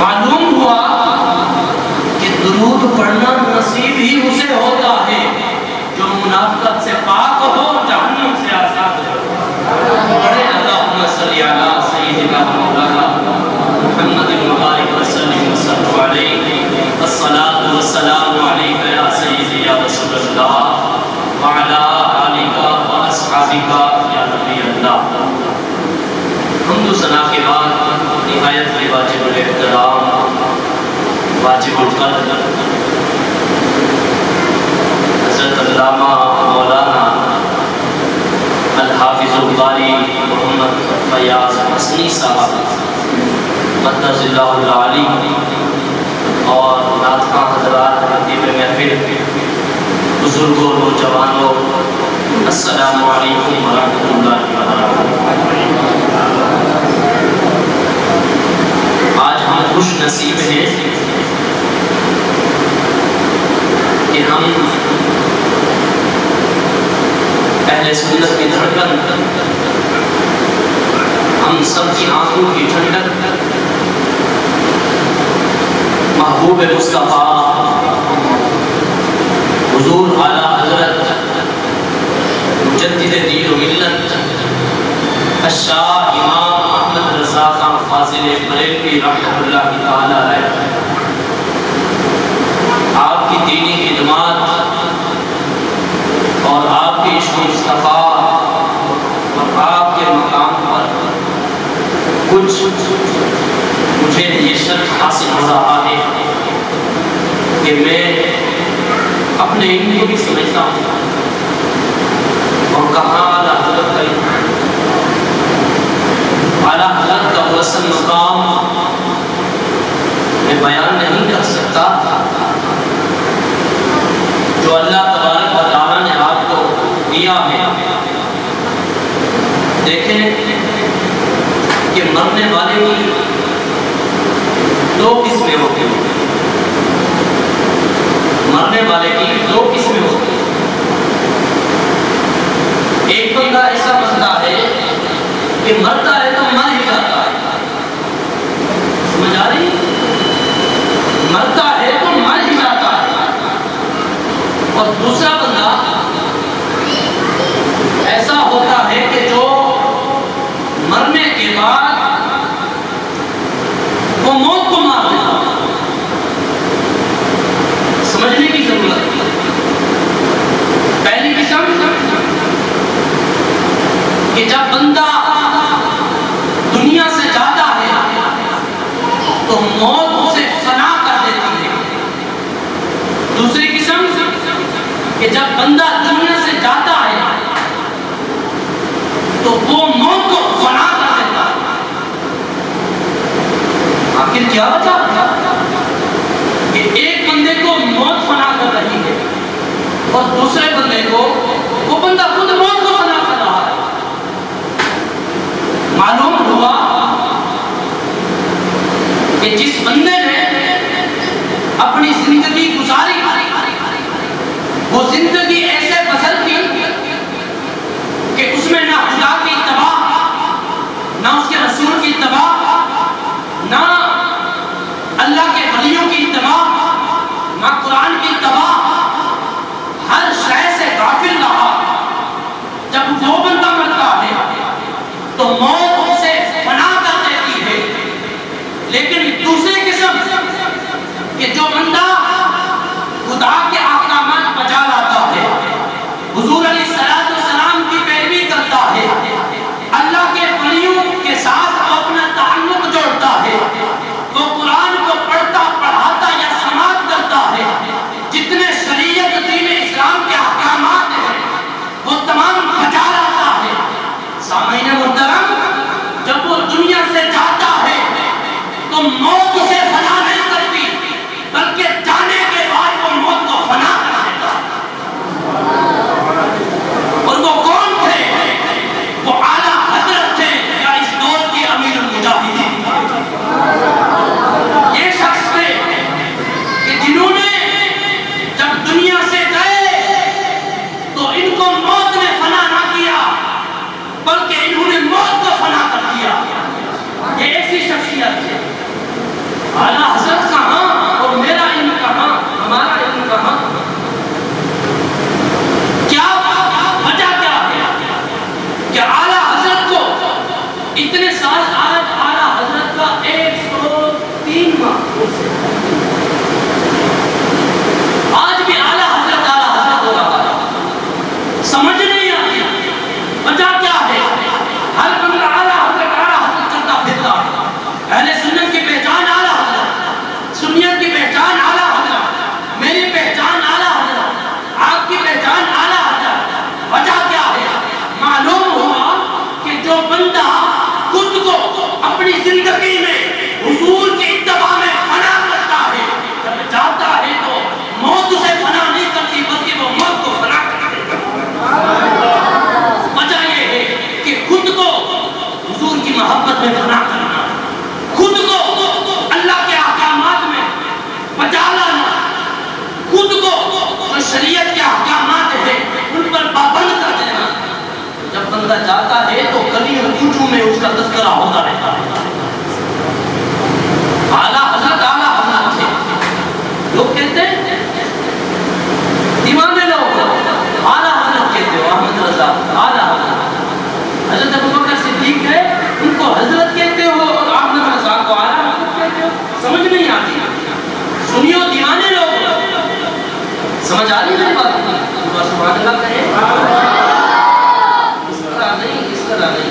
معلوم ہوا کہ درود پڑھنا نصیب ہی اسے ہوتا ہے جو منافقت سے پاک ہو، جہنم سے آزاد ہو۔ پڑھے اللہم صلی علی سیدنا مولانا محمد المبارک وسلم وسلم علیہ الصلاة والسلام علیکہ یا سیدی یا رسول اللہ وعلا آلکہ واصحابکہ یا نبی اللہ۔ حمد و ثنا کے بعد نہایت واجب الاحترام، واجب القدر حضرت علامہ مولانا الحافظ القاری محمد فیاض حسنی صاحب قدس اللہ العالی اور ناطقہ حضرات خطیب محفل، بزرگوں نوجوانوں، السلام علیکم ورحمۃ اللہ وبرکاتہ۔ آج ہم خوش نصیب ہیں کہ ہم اہل سنت کی دھڑکن، ہم سب کی آنکھوں کی ٹھنڈک، محبوب مصطفیٰ حضور اعلیٰ حضرت مجدد دین و ملت الشاہ امام احمد رضا خان فاضل بریلوی رحمۃ اللہ تعالی علیہ، آپ کی دینی خدمات اور آپ کے عشق مصطفیٰ اور آپ کے مقام پر کچھ مجھے یہ شرف حاصل ہو رہا ہے کہ میں اپنے علم کو بھی سمجھتا ہوں اور کہاں اعلیٰ حضرت کا اعلیٰ حضرت کا وصل مقام میں بیان نہیں کر سکتا جو اللہ تبارک و تعالیٰ نے آپ کو دیا ہے۔ دیکھیں کہ مرنے والے کی دو قسمیں ہوتی ہیں، مرنے والے کی دو قسمیں ہوتی ہیں۔ ایک بندہ ایسا بندہ ہے کہ مرتا ہے تو مر ہی جاتا ہے، سمجھ آ رہی؟ مرتا ہے تو مر ہی جاتا ہے۔ اور دوسرا بندہ ایسا ہوتا ہے کہ جو مرنے کے بعد وہ موت کو مار دیتا ہے۔ سمجھنے کی ضرورت ہے۔ پہلی قسم کہ جب بندہ دنیا سے جاتا ہے تو موت اسے فنا کر دیتی ہے۔ دوسری قسم کہ جب بندہ دنیا سے جاتا ہے تو وہ موت کو فنا کر دیتا ہے۔ آخر کیا وجہ کہ ایک بندے کو موت فنا کر رہی ہے اور دوسرے بندے کو وہ بندہ خود موت کو فنا کر رہا ہے۔ معلوم ہوا کہ جس بندے نے اپنی زندگی گزاری وہ زندگی ایسے بسر کی کہ اس میں نہ خدا کی اتباع، نہ اس کے رسول کی اتباع، نہ اللہ کے ولیوں کی اتباع، نہ قرآن کی اتباع، ہر شے سے غافل رہا۔ جب وہ بندہ مرتا ہے تو موت اسے فنا کر دیتی ہے۔ لیکن دوسری قسم کہ جو بندہ خدا کے احکامات بجا لاتا ہے، حضور علیہ السلام کی پیروی کرتا ہے، اللہ کے ولیوں کے ساتھ اپنا تعلق جوڑتا ہے، وہ قرآن کو پڑھتا پڑھاتا یا سماعت کرتا ہے، جتنے شریعت دین اسلام کے احکامات ہیں وہ تمام بجا لاتا ہے۔ سامعین محترم، جب وہ دنیا سے جاتا ہے تو موت اسے فنا نہیں کرتی، بلکہ جانے کے بعد وہ موت کو فنا کر دیتا ہے۔ اور وہ کون تھے؟ وہ اعلیٰ حضرت تھے یا اس دور کے امیر المجاہدین۔ یہ شخص تھے کہ جنہوں نے جب دنیا سے گئے تو ان کو موت نے فنا نہ کیا بلکہ انہوں نے موت کو فنا کر دیا۔ یہ ایسی شخصیت ہے اعلیٰ حضرت کہاں اور میرا علم کہاں، ہمارا علم کہاں؟ کیا وجہ کیا ہے کہ اعلیٰ حضرت کو اتنے سال آج اعلیٰ حضرت کا 103 ماہ آج بھی اعلیٰ حضرت ہو رہا ہے، سمجھ نہیں آتی وجہ کیا ہے؟ ہر بندہ اعلیٰ حضرت کرتا پھرتا ہے۔ اہل سنت کی پہچان اعلیٰ حضرت، سنیت کی پہچان اعلیٰ حضرت، میری پہچان اعلیٰ حضرت، آپ کی پہچان اعلیٰ حضرت۔ وجہ کیا ہے؟ معلوم ہوا کہ جو بندہ خود کو اپنی زندگی میں حضور کی اتباع میں فنا کرتا ہے، جب جاتا ہے تو موت اسے فنا نہیں کرتی بلکہ وہ موت کو فنا کرتی ہے۔ وجہ یہ ہے کہ خود کو حضور کی محبت میں فنا کرنا، خود کو اللہ کے احکامات میں بچا لانا، خود کو جو شریعت کے احکامات ہیں ان پر پابند کر دینا۔ جب بندہ جاتا ہے تو گلی اور کوچوں میں اس کا تذکرہ ہوتا رہتا ہے۔ اعلیٰ حضرت ہے، لوگ کہتے ہیں دیوانے لوگ اعلیٰ حضرت کہتے ہو، احمد رضا اعلیٰ حضرت، حضرت ابوبکر صدیق ہے ان کو حضرت کہتے ہو اور احمد رضا کو اعلیٰ حضرت کہتے ہو، سمجھ نہیں آتی۔ سنیو دیوانے لوگ، سمجھ آ رہی ہے بات؟ سبحان اللہ کہے، اس طرح نہیں،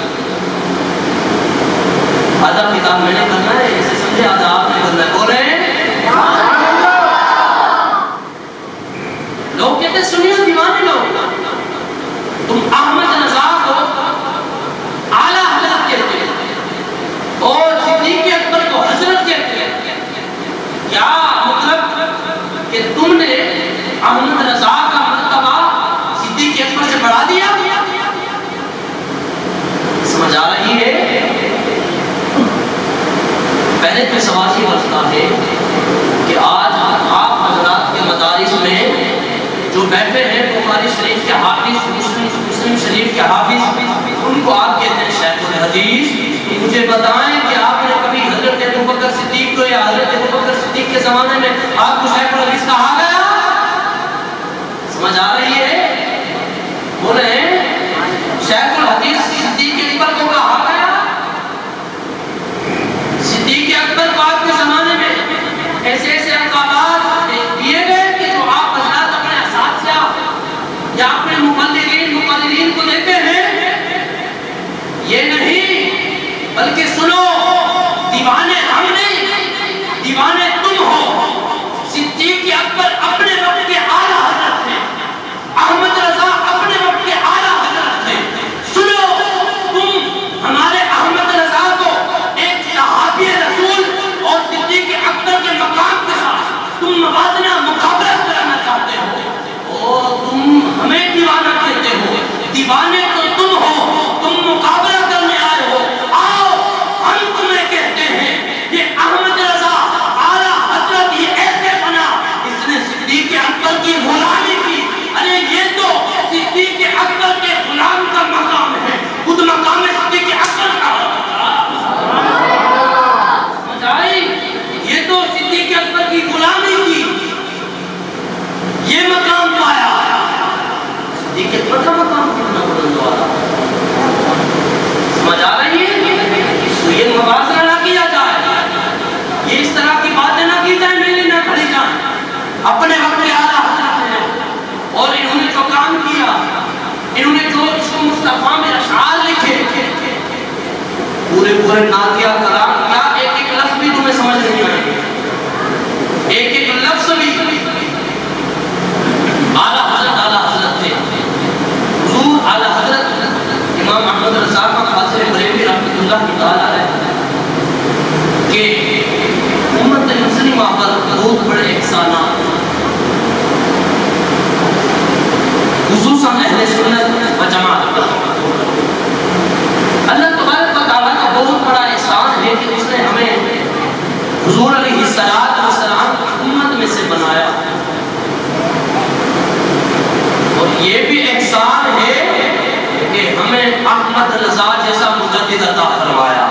آدھا کتاب میں نے کرنا ہے، اسے سمجھے آدھا آپ نے کرنا ہے، بولے لوگ کہتے سنیو دیوانے لوگ، تم احمد رضا کو اعلیٰ حضرت کہتے ہو اور صدیق اکبر کو حضرت کہتے ہیں، کیا مطلب کہ تم نے احمد رضا کا مرتبہ صدیق اکبر سے بڑھا دیا؟ سمجھ آ رہی ہے؟ پہلے تو سوال یہ بچتا ہے کہ آج آپ حضرات کے مدارس میں جو بیٹھے ہیں بخاری شریف کے حافظ، مسلم شریف کے حافظ، ان کو آپ کہتے ہیں شیخ الحدیث۔ مجھے بتائیں کہ آپ نے کبھی حضرت ابوبکر صدیق کو یا حضرت ابوبکر صدیق کے زمانے میں آپ کو شیخ الحدیث کہا گیا؟ سمجھ آ رہی ہے؟ بولے شیخ الحدیث صدیق اکبر کو کہا گیا؟ صدیق اکبر کو آپ کے زمانے میں ایسے ایسے القابات دیے گئے کہ جو آپ حضرات اپنے اساتذہ یا اپنے مقلدین کو دیتے ہیں؟ یہ نہیں، بلکہ سنو، دیوانے ہم نہیں، دیوانے تم ہو۔ صدیق اکبر اپنے وقت کے اعلیٰ حضرت تھے، احمد رضا اپنے وقت کے اعلیٰ حضرت تھے۔ سنو، تم ہمارے احمد رضا کو ایک صحابی رسول اور صدیق اکبر کے مقام کے ساتھ تم موازنہ مقابلہ کرانا چاہتے ہو اور تم ہمیں دیوانہ کہتے ہو۔ دیوانے تو تم ہو، تم مقابلہ کرنے آئے ہو۔ آؤ ہم تمہیں کہتے ہیں یہ احمد رضا اعلیٰ حضرت یہ ایسے بنا، اس نے صدیق اکبر کی غلامی کی۔ ارے یہ تو صدیق اکبر کے غلام کا مقام ہے، خود مقام صدیق اکبر کا سمجھ آئی؟ یہ تو صدیق اکبر کی غلامی کی، یہ مقام پایا۔ صدیق اکبر کا مقام کتنا بلند والا، سمجھ آ رہی ہے؟ تو یہ موازنہ نہ کیا جائے، یہ اس طرح کی باتیں نہ کی جائیں، میری نہ کھڑی جائیں۔ اپنے وقت کے اعلیٰ حضرت ہیں اور انہوں نے جو کام کیا، انہوں نے جو اس کو مصطفیٰ میں اشعار لکھے، پورے نعتیہ کلام کیا، ایک ایک لفظ بھی تمہیں سمجھ نہیں آئے گے، ایک ایک لفظ بھی۔ اعلیٰ حضرت تھے، حضور اعلیٰ حضرت امام احمد رضا کا خاصر بریلوی رحمۃ اللہ تعالیٰ ہے کہ امت مسلمہ پر بہت بڑے احسانات، خصوصاً اہل سنت و جماعت پر اللہ تبارک و تعالیٰ کا بہت بڑا احسان ہے کہ اس نے ہمیں حضور علیہ السلام امت میں سے بنایا، اور یہ بھی احسان ہے کہ ہمیں احمد رضا جیسا مجدد عطا فرمایا۔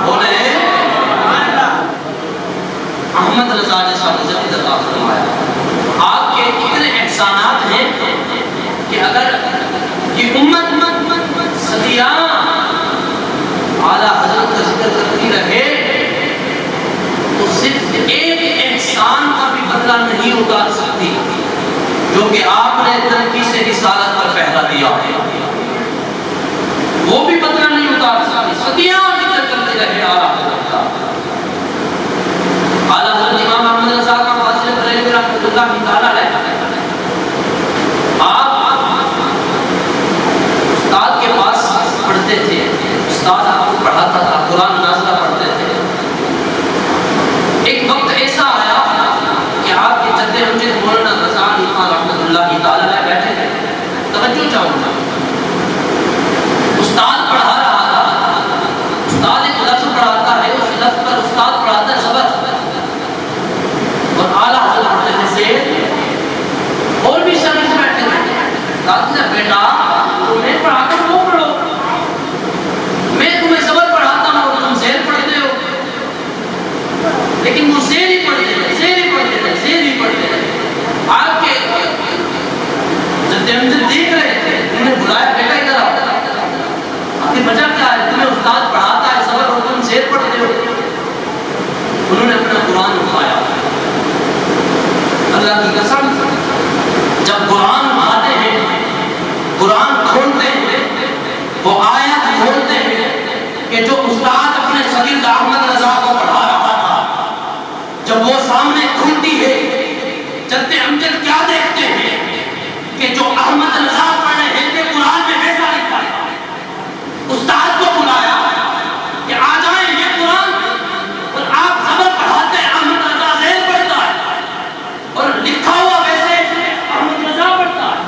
بولے اتار سکتی جو کہ آپ نے تنقید سے رسالت پر پہلا دیا ہے، وہ بھی بدلہ نہیں اتار سکتی، صدیاں ذکر کرتے رہے اعلیٰ حضرت کا۔ اعلیٰ حضرت امام احمد رضا کا فاضل بریلوی رحمۃ اللہ تعالیٰ علیہ، آپ استاد کے پاس پڑھتے تھے، استاد آپ کو پڑھاتا تھا، قرآن نازلہ پڑھتے تھے۔ ایک وقت ایسا آیا کہ آپ کے جد امجد مولانا رضا علی خان رحمۃ اللہ تعالیٰ علیہ بیٹھے تھے۔ توجہ چاہوں گا، استاد پڑھا رہا تھا، استاد ایک لفظ پڑھاتا ہے، اس لفظ پر استاد پڑھاتا ہے زبر، اور اعلیٰ حضرت پڑھتے تھے زیر، اور بھی شاگرد بیٹھے تھے۔ استاد نے بیٹا تمہیں پڑھا کر وہ پڑھو، میں تمہیں زبر پڑھاتا ہوں اور تم زیر پڑھتے ہو، لیکن وہ زیر ہی پڑھتے تھے، زیر ہی پڑھتے تھے، زیر ہی پڑھتے تھے۔ آپ کے جد امجد دیکھ رہے تھے، انہیں بلایا، بیٹا ادھر آؤ، آپ کی وجہ کیا ہے؟ تمہیں استاد پڑھاتا ہے زبر اور تم زیر پڑھتے ہو۔ انہوں نے اپنا قرآن اٹھایا، اللہ کی قسم جب قرآن اٹھاتے ہیں، قرآن کھولتے ہیں، وہ آیت کھولتے ہیں کہ جو استاد اپنے شاگرد احمد رضا کو پڑھا رہا تھا، جب وہ سامنے کھلتی ہے، جد امجد کیا دیکھتے ہیں کہ جو احمد رضا پڑھ رہے تھے قرآن میں ویسا لکھا ہے۔ استاد کو بلایا کہ آ جائیں یہ قرآن، اور آپ زبر پڑھاتے ہیں، احمد رضا زیر پڑھتا ہے، اور لکھا ہوا ویسے احمد رضا پڑھتا ہے،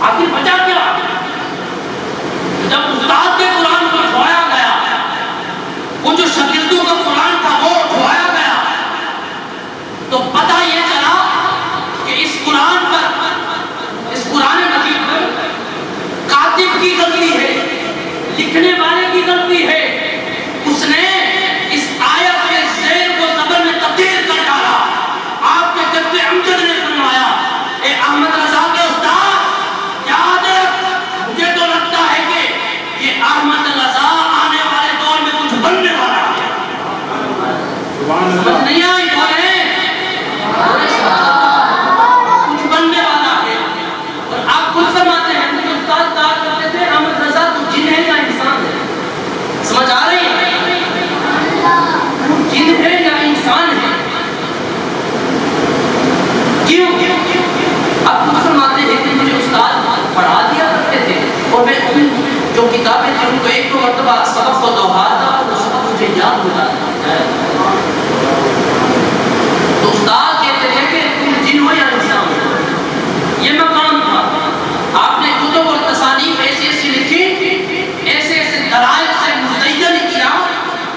آخر وجہ کیا؟ جب استاد کے قرآن کو اٹھوایا گیا، وہ جو شاگردوں کا قرآن تھا وہ اٹھوایا گیا، تو پتہ یہ چلا کہ اس قرآن پر، اس قرآن مجید پر کاتب کی غلطی ہے، لکھنے والے کی غلطی ہے، اس نے اس آیت کے زیر کو زبر میں تبدیل کر ڈالا۔ آپ کے جد امجد نے فرمایا، اے احمد رضا کے استاد یاد رکھ، مجھے تو لگتا ہے کہ یہ احمد رضا آنے والے دور میں کچھ بننے والا ہے۔ سمجھ نہیں آئی؟ بولے کچھ بننے والا ہے۔ اور آپ خود فرماتے ہیں کہ استاد کہا کرتے تھے احمد رضا تو جن ہے یا انسان ہے؟ سمجھ آ رہی ہے؟ جن ہے یا انسان ہے؟ کیوں؟ آپ خود فرماتے ہیں کہ مجھے استاد پڑھا دیا کرتے تھے، اور میں ان جو کتابیں تھیں ان کو ایک دو مرتبہ سبق کو دہراتا اور وہ سبق مجھے یاد ہو جاتا ہے۔ تو استاد کہتے تھے کہ تم جن ہو یا انسان ہو، یہ مقام تھا۔ آپ نے کتب اور تصانیف ایسی ایسی لکھی، ایسے ایسے دلائل سے مزین کیا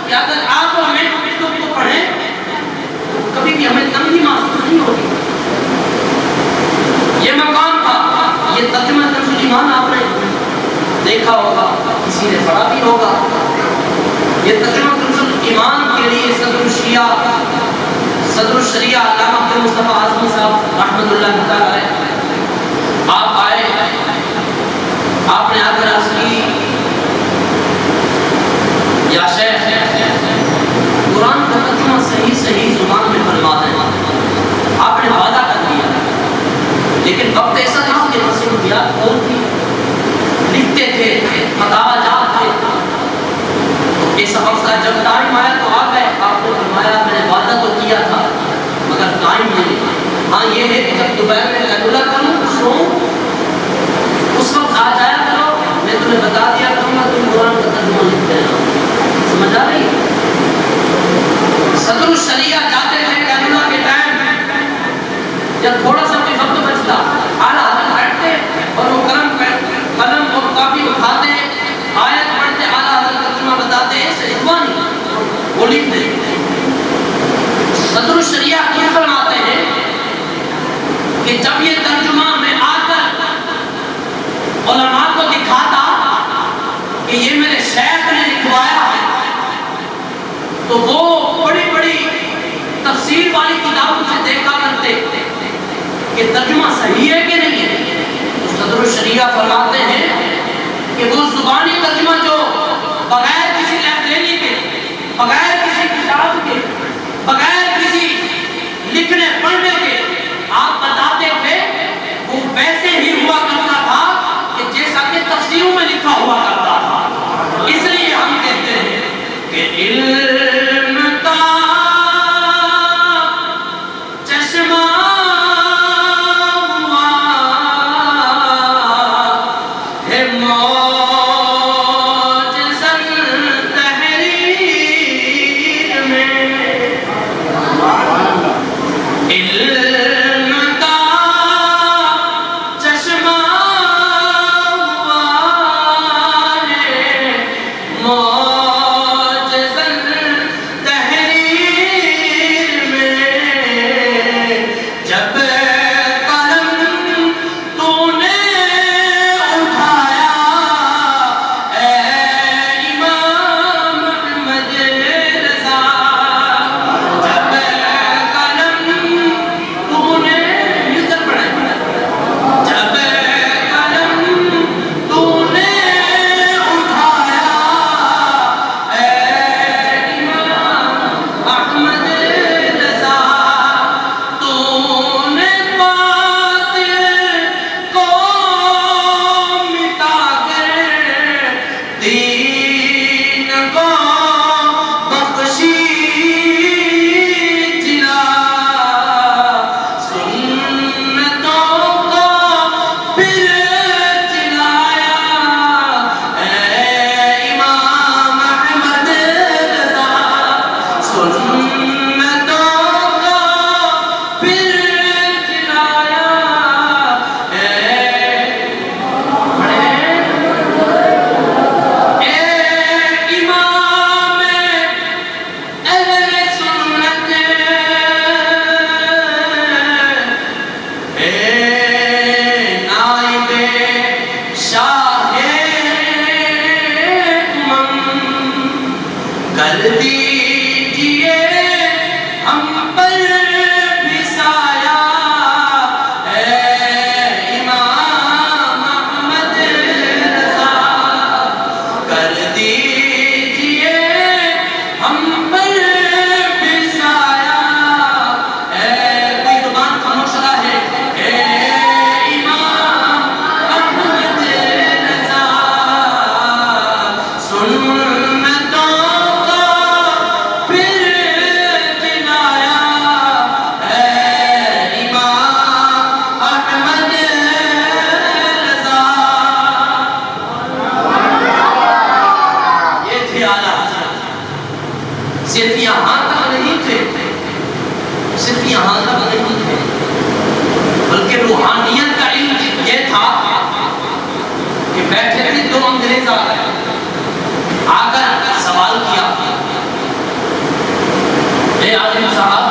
کہ اگر آپ اور میں کتب کو پڑھیں تو کبھی بھی ہمیں تنگی محسوس نہیں ہوگی۔ یہ مقام تھا۔ یہ ترجمہ کنز ایمان آپ نے دیکھا ہوگا، کسی نے پڑھا بھی ہوگا۔ یہ ترجمہ کنز ایمان کے لیے صدر الشریعہ علامہ عبد المصطفیٰ اعظمی صاحب رحمۃ اللہ تعالیٰ علیہ آپ آئے، آپ نے آ کر عرض کی، یا شیخ قرآن کا ترجمہ صحیح زبان میں فرما دیں۔ آپ نے وعدہ کر دیا، لیکن وقت ایسا تھا کہ مصروفیات اور تھی، لکھتے تھے، فتاوی جات تھے، تو ایسا وقت جب ٹائم آیا تو آ گئے۔ آپ نے فرمایا میں نے وعدہ تو کیا تھا مگر ٹائم نہیں۔ ہاں یہ ہے کہ جب دوپہر میں ریگولر کروں سو اس وقت آ جایا کرو، میں تمہیں بتا دیا کروں گا، تم قرآن کا ترجمہ لکھ دینا۔ سمجھ آ رہی ہے؟ صدر الشریعہ جاتے تھے ریگولر کے ٹائم، جب تھوڑا سا بھی وقت بچتا اعلیٰ حضرت بیٹھتے اور وہ قلم اور کاپی اٹھاتے، آیت پڑھتے، اعلیٰ حضرت ترجمہ بتاتے، ایسے زبانی وہ لکھ دیں۔ صدر الشریعہ یہ فرماتے ہیں کہ جب یہ ترجمہ میں آ کر علماء کو دکھاتا کہ یہ میرے شیخ نے لکھوایا ہے، تو وہ بڑی بڑی تفسیر والی کتابوں سے دیکھا کرتے کہ ترجمہ صحیح ہے کہ نہیں ہے۔ تو صدر الشریعہ فرماتے ہیں کہ وہ زبانی ترجمہ جو بغیر کسی لائبریری کے، بغیر کسی کتاب کے، بغیر کسی لکھنے پڑھنے کے آپ علم کا چشمہ ہوا ہے معجزہ تحریر میں جب قلم تو نے اٹھایا اے امام احمد رضا جب قلم تو نے ملکر پڑھیں جب قلم تو نے اٹھایا اے امام احمد رضا تو نے باطل کو مٹا کر دین کو بخشی جلا سنتوں کو پھر جلایا اے امام احمد رضا سنتوں کو پھر جلایا اے امام اہل سنت اے نائب شاہ امم کر دیجئے ہم پر بھی سایہ اے امام احمد رضا کر دیجئے ہم پر بھی سایہ اے کوئی زبان خاموش رہا ہے اے امام احمد رضا سنتوں کو پھر جلایا اے امام احمد رضا یہ تھے اعلیٰ حضرت صرف یہاں تک نہیں تھے صرف یہاں تک نہیں تھے بلکہ روحانیت کا علم یہ تھا کہ بیٹھے تھے دو انگریز آ گئے آ کر سوال کیا اے عالم صاحب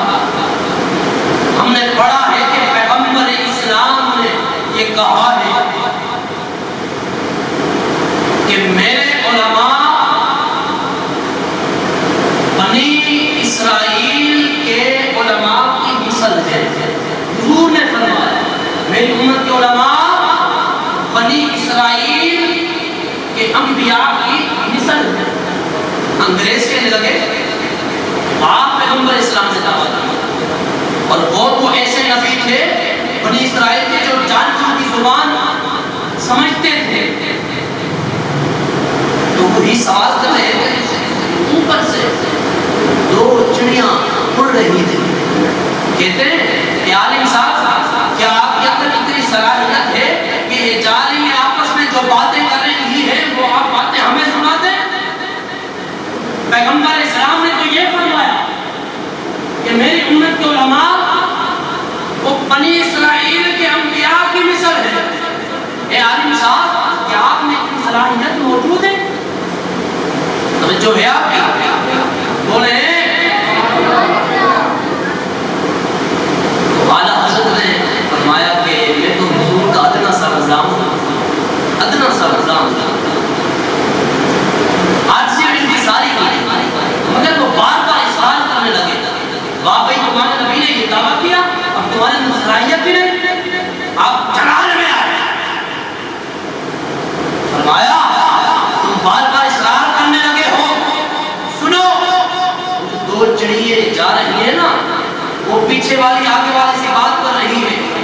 ہم نے پڑھا ہے کہ پیغمبر اسلام نے یہ کہا ہے کہ میرے علماء بنی اسرائیل کے علماء کی مثل ہے حضور نے فرمایا میری امت کے علماء بنی اسرائیل کے انبیاء کی مثل ہے انگریز کہنے لگے آپ پیغمبر اسلام سے دعوت دی اور وہ تو ایسے نبی تھے بنی اسرائیل کے جو جانوروں کی زبان سمجھتے تھے تو وہی سوال کر رہے تھے اوپر سے دو چڑیاں اڑ رہی تھی کہتے ہیں کہ عالم صاحب کیا آپ کے اندر اتنی صلاحیت ہے کہ یہ جا رہی ہیں آپس میں جو باتیں کر رہی ہیں وہ آپ باتیں ہمیں سنا دیں پیغمبر اسلام نے تو یہ فرمایا کہ میری امت کے علماء وہ بنی اسرائیل کے انبیاء کی مثل ہے اے عالم صاحب کیا آپ میں اتنی صلاحیت موجود ہے توجہ ہے آپ کی بولے تو اعلیٰ حضرت نے فرمایا کہ میں تو حضور کا ادنا سا غلام ہوں ادنا سا غلام ہوں آج سے انتصاری کی مگر وہ بار بار اصرار کرنے لگے واقعی تمہارے نبی نے یہ دعویٰ کیا اب تمہارے اندر صلاحیت بھی نہیں آپ جلال میں آئے فرمایا تم بار بار اصرار کرنے لگے ہو سنو دو چڑیے جا رہی ہیں نا وہ پیچھے والی آگے والی سے بات کر رہی ہے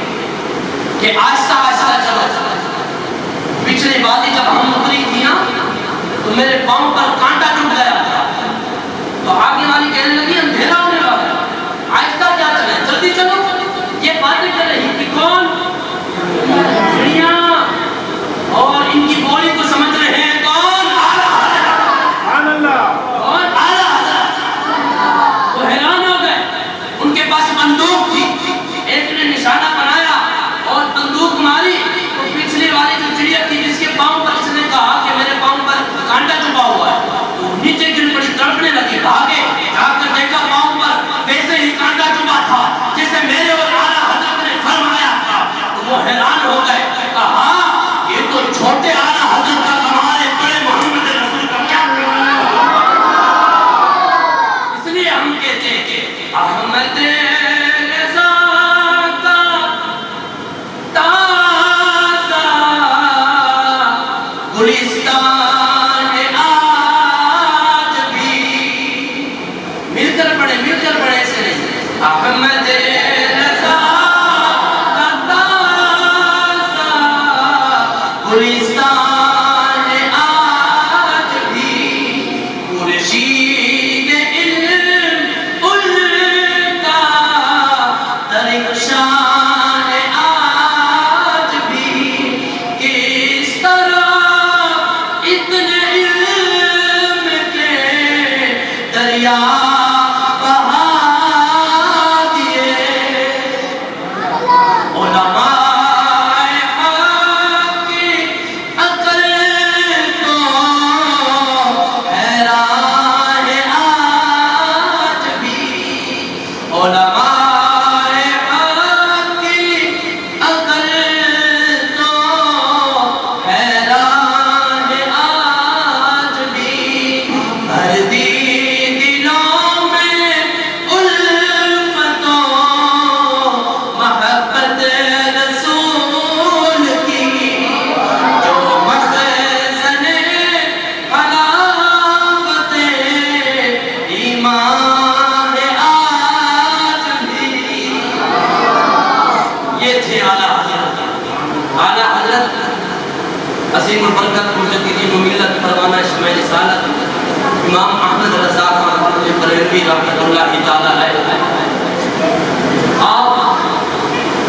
کہ آہستہ آہستہ چلو پچھلی باتیں جب ہم اتری تھی نا تو میرے پاؤں پر کانٹا ٹوٹ گیا تھا تو آگے والی کہنے لگی اندھیرا ہونے والا آہستہ کیا چلے جلدی چلو یہ باتیں کر رہی تھی کون چڑیاں اور ان کی بولی کو سمجھ رہے ہیں کون کون اعلیٰ حضرت وہ حیران ہو گئے ان کے پاس بندوق تھی مل کر پڑھے ایسے نہیں. احمد رضا کا تازہ گلستان آج بھی مرشید علم ان کا درخشان آج بھی. کس طرح اتنے علم کے دریا بہا دیے. علماء حق کی عقل تو حیران آج بھی. علماء حق کی عقل تو حیران آج بھی. بھر دی دلوں میں الفت و محبت رسول کی. جو مخزن حلاوت ایمان آج بھی. یہ تھے اعلیٰ حضرت عظیم البرکت مجدد ملت پروانہ شمع رسالت امام احمد رضا خان بریلوی رحمۃ اللہ تعالی علیہ. آپ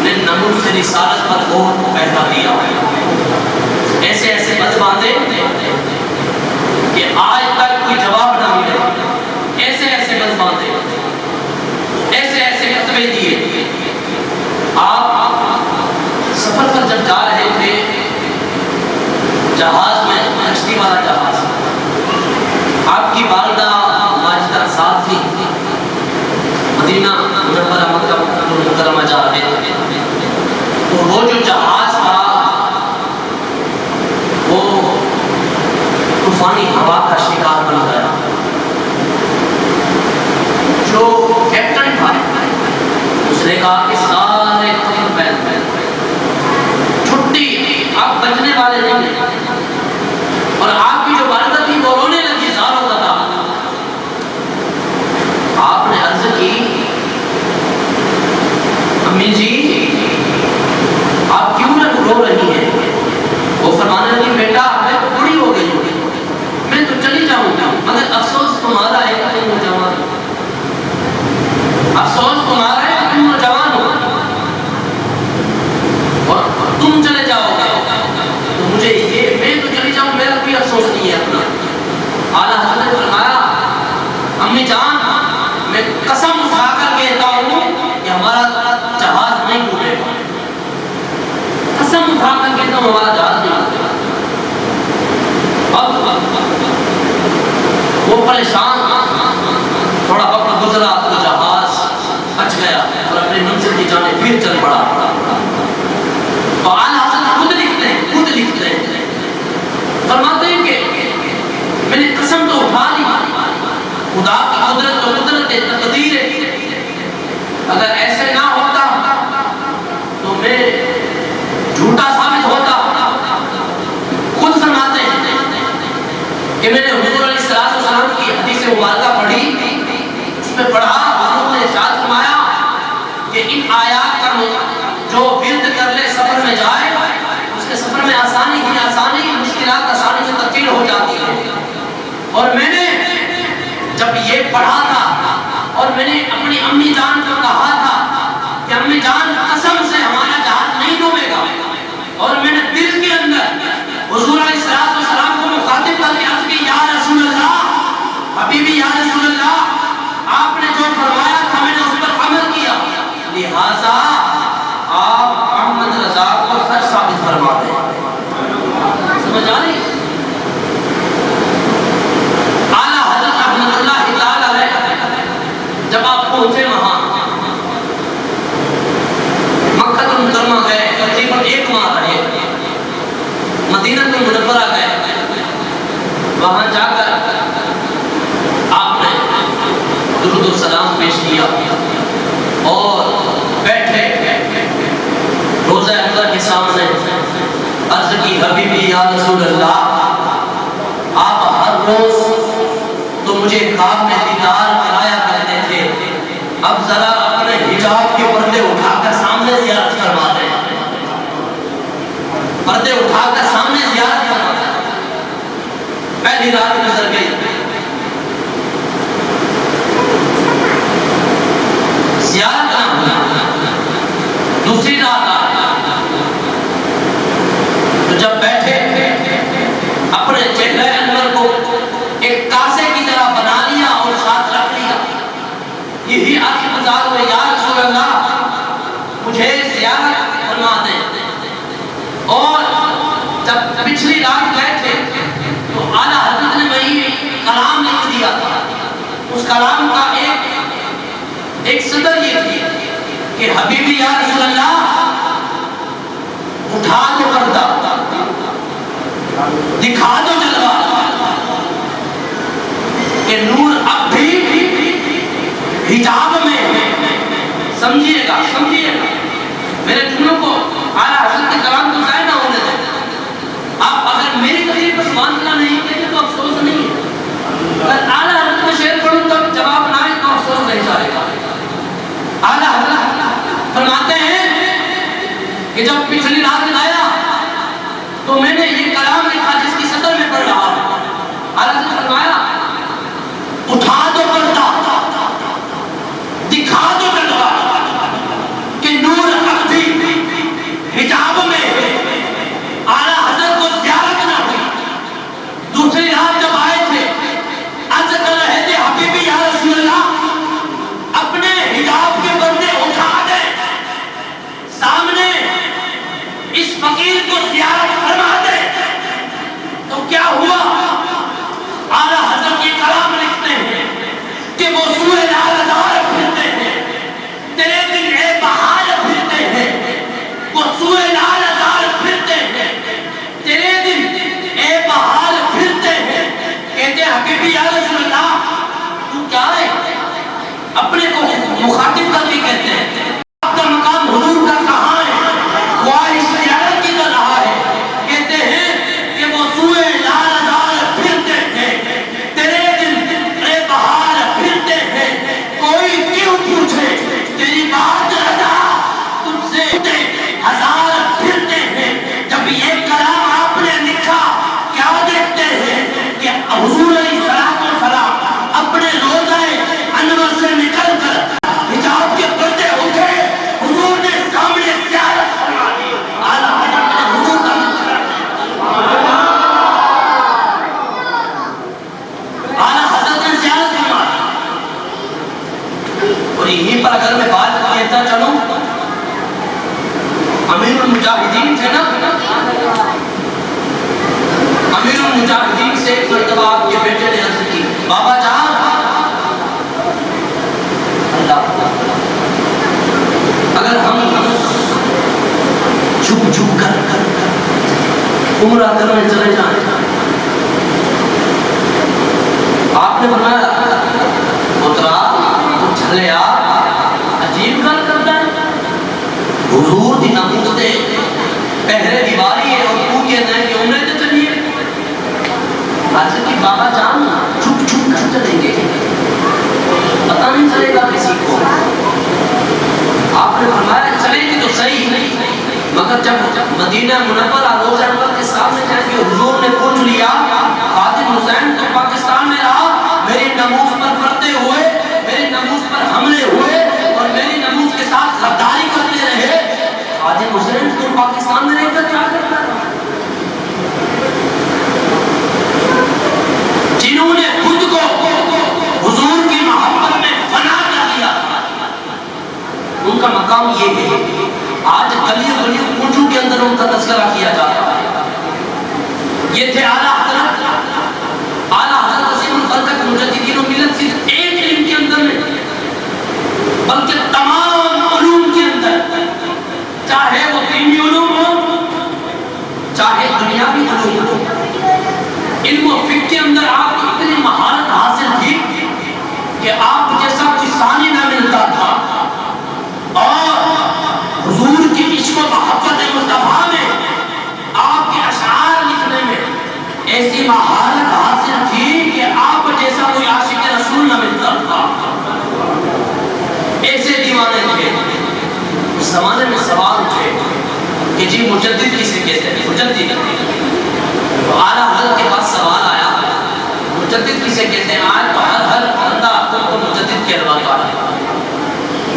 نے نمود سے رسالت پر بہت پہلا دیا. ایسے بد باندھے کہ آج تک کوئی جواب نہ ملے. ایسے بد باندھے، ایسے فتوے دیے. آپ سفر پر جب جا رہے تھے جہاز میں، کشتی والا جہاز، آپ کی والدہ ماجدہ ساتھ تھی. مدینہ منورہ مکہ مکرمہ جا رہے تھے تو وہ جو جہاز تھا وہ طوفانی ہوا کا شکار بن گیا. جو کیپٹن تھا اس نے کہا کہ سارے کفن پہن چھٹی، آپ بچنے والے نہیں ہیں. اور آپ کی جو والدہ تھی وہ رونے لگی، زاروں کا تھا. آپ نے عرض کی امی جی آپ کیوں رو رہی ہیں؟ وہ فرمانے لگی بیٹا میں تو بوڑھی ہو گئی ہوں، میں تو چلی جاؤں گا، مگر افسوس تمہارا ہے کہ تم نوجوان ہو. افسوس تمہارا ہے کہ تم نوجوان ہو اور تم چلے جاؤ گے. تو مجھے یہ، میں تو چلی جاؤں، میرا کوئی افسوس نہیں ہے اپنا. اعلیٰ حضرت نے فرمایا امی جان میں قسم اٹھا کر کہتا ہوں کہ ہمارا جہاز نہیں ڈوبے گا. قسم اٹھا کر کہتا ہوں ہمارا جہاز نہیں ڈوبے گا. اب وہ پریشان، تھوڑا وقت گزرا تو جہاز بچ گیا اور اپنی منزل کی جانب پھر چل پڑا. تو اعلیٰ حضرت خود لکھتے ہیں فرماتے ہیں کہ میں نے قسم تو اٹھا لی، خدا کی قدرت تو قدرت تقدیر ہے. اگر ایسے نہ ہوتا تو میں جھوٹا ثابت ہوتا. خود فرماتے ہیں کہ میں نے حضور علیہ السلام کی حدیث مبارکہ پڑھی، اس میں پڑھا حضور نے ارشاد فرمایا کہ ان آیات کا جو ورد کر لے سفر میں جائے اس کے سفر میں آسانی ہی آسانی، مشکلات آسانی سے تبدیل ہو جاتی ہیں. اور میں نے جب یہ پڑھا تھا اور میں نے اپنی امی جان کو کہا تھا کہ امی جان قسم سے ہمارا جہاز نہیں ڈوبے گا، اور میں نے دل کے اندر حضور علیہ السلام کو مخاطب کر کے عرض کی یا رسول اللہ، حبیبی یا رسول اللہ، آپ نے جو فرمایا تھا میں نے اس پر عمل کیا، لہذا آپ احمد رضا کو سچ ثابت فرما دیں. سمجھ آ رہی؟ اعلیٰ حضرت رحمۃ اللہ تعالی علیہ جب آپ پہنچے وہاں مکہ المکرمہ گئے، تقریباً 1 ماہ رہے، مدینہ المنورہ گئے. وہاں جا کر آپ نے درود و سلام پیش کیا اور بیٹھے روزہ اللہ کے سامنے عرض کی حبیبی یا رسول اللہ، آپ ہر روز تو مجھے خواب میں دیدار کرایا کرتے دوسری رات تو جب بیٹھے اپنے چہرے انور کو ایک کاسے کی طرح بنا لیا اور ساتھ رکھ لیا. یہی آخر گزار ہوئے یا رسول اللہ مجھے زیارت فرما دیں. اور جب پچھلی رات گئے تھے تو اعلیٰ حضرت نے وہی کلام لکھ دیا تھا. اس کلام کا ایک صدر یہ تھی کہ حبیبی یا رسول اللہ اٹھا دو پردہ, دکھا دو جلوہ کہ نور اب بھی حجاب میں ہے. سمجھیے گا میرے جملوں کو اعلیٰ حضرت کے کلام کو ضائع نہ ہونے دیں. آپ اگر میری تقریر پر سبحان اللہ نہیں کہتے تو افسوس نہیں ہے, اگر اعلیٰ حضرت کا شعر پڑھوں تب جواب نہ آئے تو افسوس نہیں جائے گا. اعلیٰ حضرت فرماتے ہیں کہ جب پچھلی رات آیا تو میں نے یہ کلام لکھا جس کی صدر میں پڑھ رہا ہوں. اعلیٰ حضرت فرمایا اٹھا دو پردہ, دکھا دو جلوہ کہ نور اب بھی حجاب میں ہے. اعلیٰ حضرت کو زیارت نہ ہوئی. دوسری رات جب آئے تھے عرض کر رہے تھے حبیبی یا رسول اللہ اپنے حجاب کے پردے اٹھا دیں, سامنے اس فقیر کو زیارت فرما دیں. تو کیا ہوا؟ اعلیٰ حضرت یہ کلام لکھتے ہیں کہ وہ سوئے لال ازار پھرتے ہیں, تیرے دن اے بہار پھرتے ہیں. وہ سوئے لال ازار پھرتے ہیں, تیرے دن اے بہار پھرتے ہیں. کہتے ہیں حبیبی یا رسول اللہ تو کیا ہے؟ اپنے کو مخاطب کر کے کہتے ہیں آپ کا مقام حضور کا کہاں ہے؟ خواہش زیارت کی کر رہا ہے. کہتے ہیں کہ وہ سوئے لال ازار پھرتے ہیں, تیرے دن اے بہار پھرتے ہیں. کوئی کیوں پوچھے تیری بات رضا تجھ سے ہزار پھرتے ہیں. جب یہ کلام آپ نے لکھا کیا دیکھتے ہیں کہ حضور علیہ السلام اپنے روضہ انور سے نکل کر حجاب کے پردے اٹھے, حضور نے سامنے زیارت فرما دی. اعلیٰ حضرت نے حضور کا اعلیٰ حضرت نے زیارت فرما دی. اور یہیں پر اگر میں بات کہتا چلوں, امیر المجاہدین تھے نا, امیر المجاہدین سے ایک مرتبہ آپ کے بیٹے نے عرض کی بابا جان اگر ہم جھک جھک کر عمرہ کرنے چلے جائیں. آپ نے فرمایا پترا تو چلے آ, عجیب گل کرتا ہے. حضور دی ناموس دے پہرے دیواری ہے اور تو کہتا ہے کہ عمرے تے چلیے. عرض کی بابا جان چھپ چھپ کر چلیں گے, پتہ نہیں چلے گا کسی کو. آپ نے فرمایا چلیں گے تو صحیح, مگر جب مدینہ منورہ روزہ انور کے سامنے جائیں گے حضور نے پوچھ لیا خادم حسین تو پاکستان میں رہا, میری ناموس پر پڑھتے ہوئے, میری ناموس پر حملے ہوئے اور میری ناموس کے ساتھ غداری کرتے رہے. خادم حسین تو پاکستان میں رہ کر کیا کرتا ہے؟ جنہوں نے خود کو حضور کی محبت میں فنا کر دیا ان کا مقام یہ ہے. آج گلیوں گلیوں کوچوں کے اندر ان کا تذکرہ کیا جاتا ہے. یہ تھے اعلیٰ حضرت, اعلیٰ حضرت عظیم الخلق مجددین و ملت صرف ایک علم کے اندر نہیں بلکہ تمام علوم کے اندر, چاہے وہ دینی علوم ہو چاہے دنیاوی علوم ہو, علم و فقہ کے اندر آپ کو اتنی مہارت حاصل تھی کہ آپ جیسا کوئی ثانی نہ ملتا تھا. اور حضور کی عشق و محبت مصطفیٰ میں آپ کے اشعار لکھنے میں ایسی مہارت حاصل تھی کہ آپ جیسا کوئی عاشق رسول نہ ملتا تھا. ایسے دیوانے تھے. اس زمانے میں سوال تھے کہ جی مجدد کسے کہتے ہیں؟ مجدد. تو اعلیٰ حضرت کے پاس سوال آیا مجدد کسے کہتے ہیں؟ آج تو ہر بندہ کو مجدد کہلواتا ہے.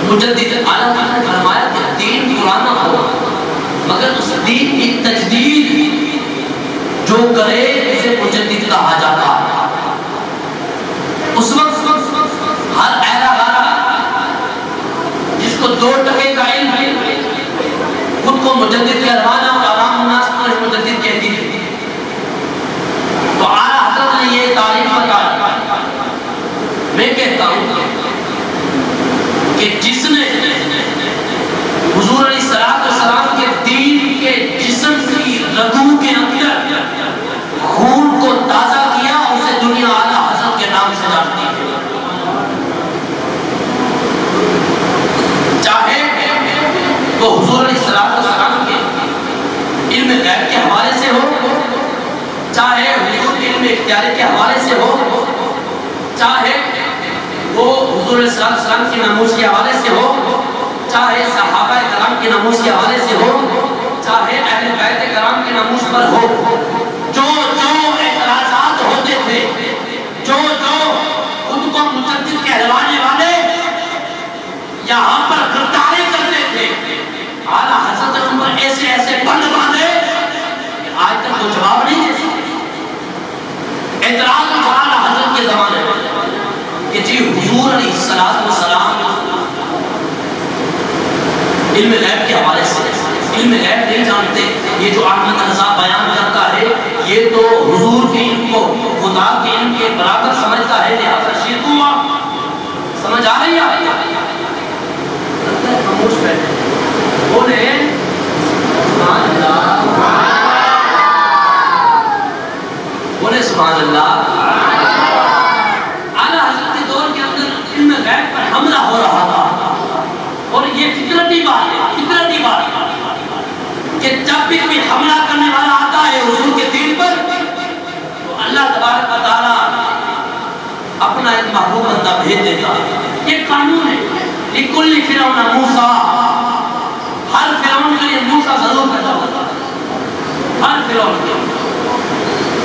مجدد. اعلیٰ حضرت نے فرمایا کہ دین پرانا ہو مگر اس دین کی تجدید جو کرے اسے مجدد کہا جاتا ہے۔ اس وقت ہر ایرا جس کو 2 ٹکے کا علم ہے خود کو مجدد کہلوانا اور عوام الناس کو مجدد کہتی تھی۔ تو اعلیٰ حضرت نے یہ تعریف بتائی۔ میں کہتا ہوں کہ جس نے حضور علیہ السلام کے دین کے جسم کی رگوں کے اندر خون کو تازہ کیا، اسے دنیا اعلیٰ حضرت کے نام سے جانتی ہے۔ چاہے وہ حضور علیہ السلام کے علم غیب کے حوالے سے ہو، چاہے حضور کے علم اختیاری کے حوالے سے ہو، چاہے وہ حضور علیہ السلام کی ناموس کے حوالے سے ہو، چاہے صحابہ کرام کے ناموس کے حوالے سے ہو، چاہے اہل بیت کرام کے ناموس پر ہو، جو اعتراضات ہوتے تھے، جو خود کو مجدد کہلوانے والے یہاں پر گرفتاری کرتے تھے، اعلیٰ حضرت نے ان پر ایسے بند باندھے کہ آج تک وہ جواب نہیں دے سکتے۔ اعتراض اعلیٰ حضرت کے زمانے میں کہ جی حضور علیہ السلام علم غیب کے حوالے سے علم غیب نہیں جانتے، یہ جو احمد رضا بیان کرتا ہے یہ تو حضور کے علم کو خدا کے علم کے برابر سمجھتا ہے، لہذا شرک ہوا۔ سمجھ آ رہی ہے؟ خاموش بیٹھے بولے سبحان اللہ، بولے سبحان اللہ۔ اعلیٰ حضرت کے دور کے اندر علم غیب پر حملہ ہو رہا تھا، اور یہ فطرتی بات ہے کہ جب بھی کوئی حملہ کرنے والا آتا ہے حضور کے دین پر تو اللہ تبارک و تعالیٰ اپنا ایک محبوب بندہ بھیج دیتا ہے۔ یہ قانون ہے، لِكُلِّ فِرْعَوْنَ مُوسَىٰ، ہر فرعون کے لیے موسیٰ ضرور پیدا ہوتا ہے، ہر فرعون کے لیے۔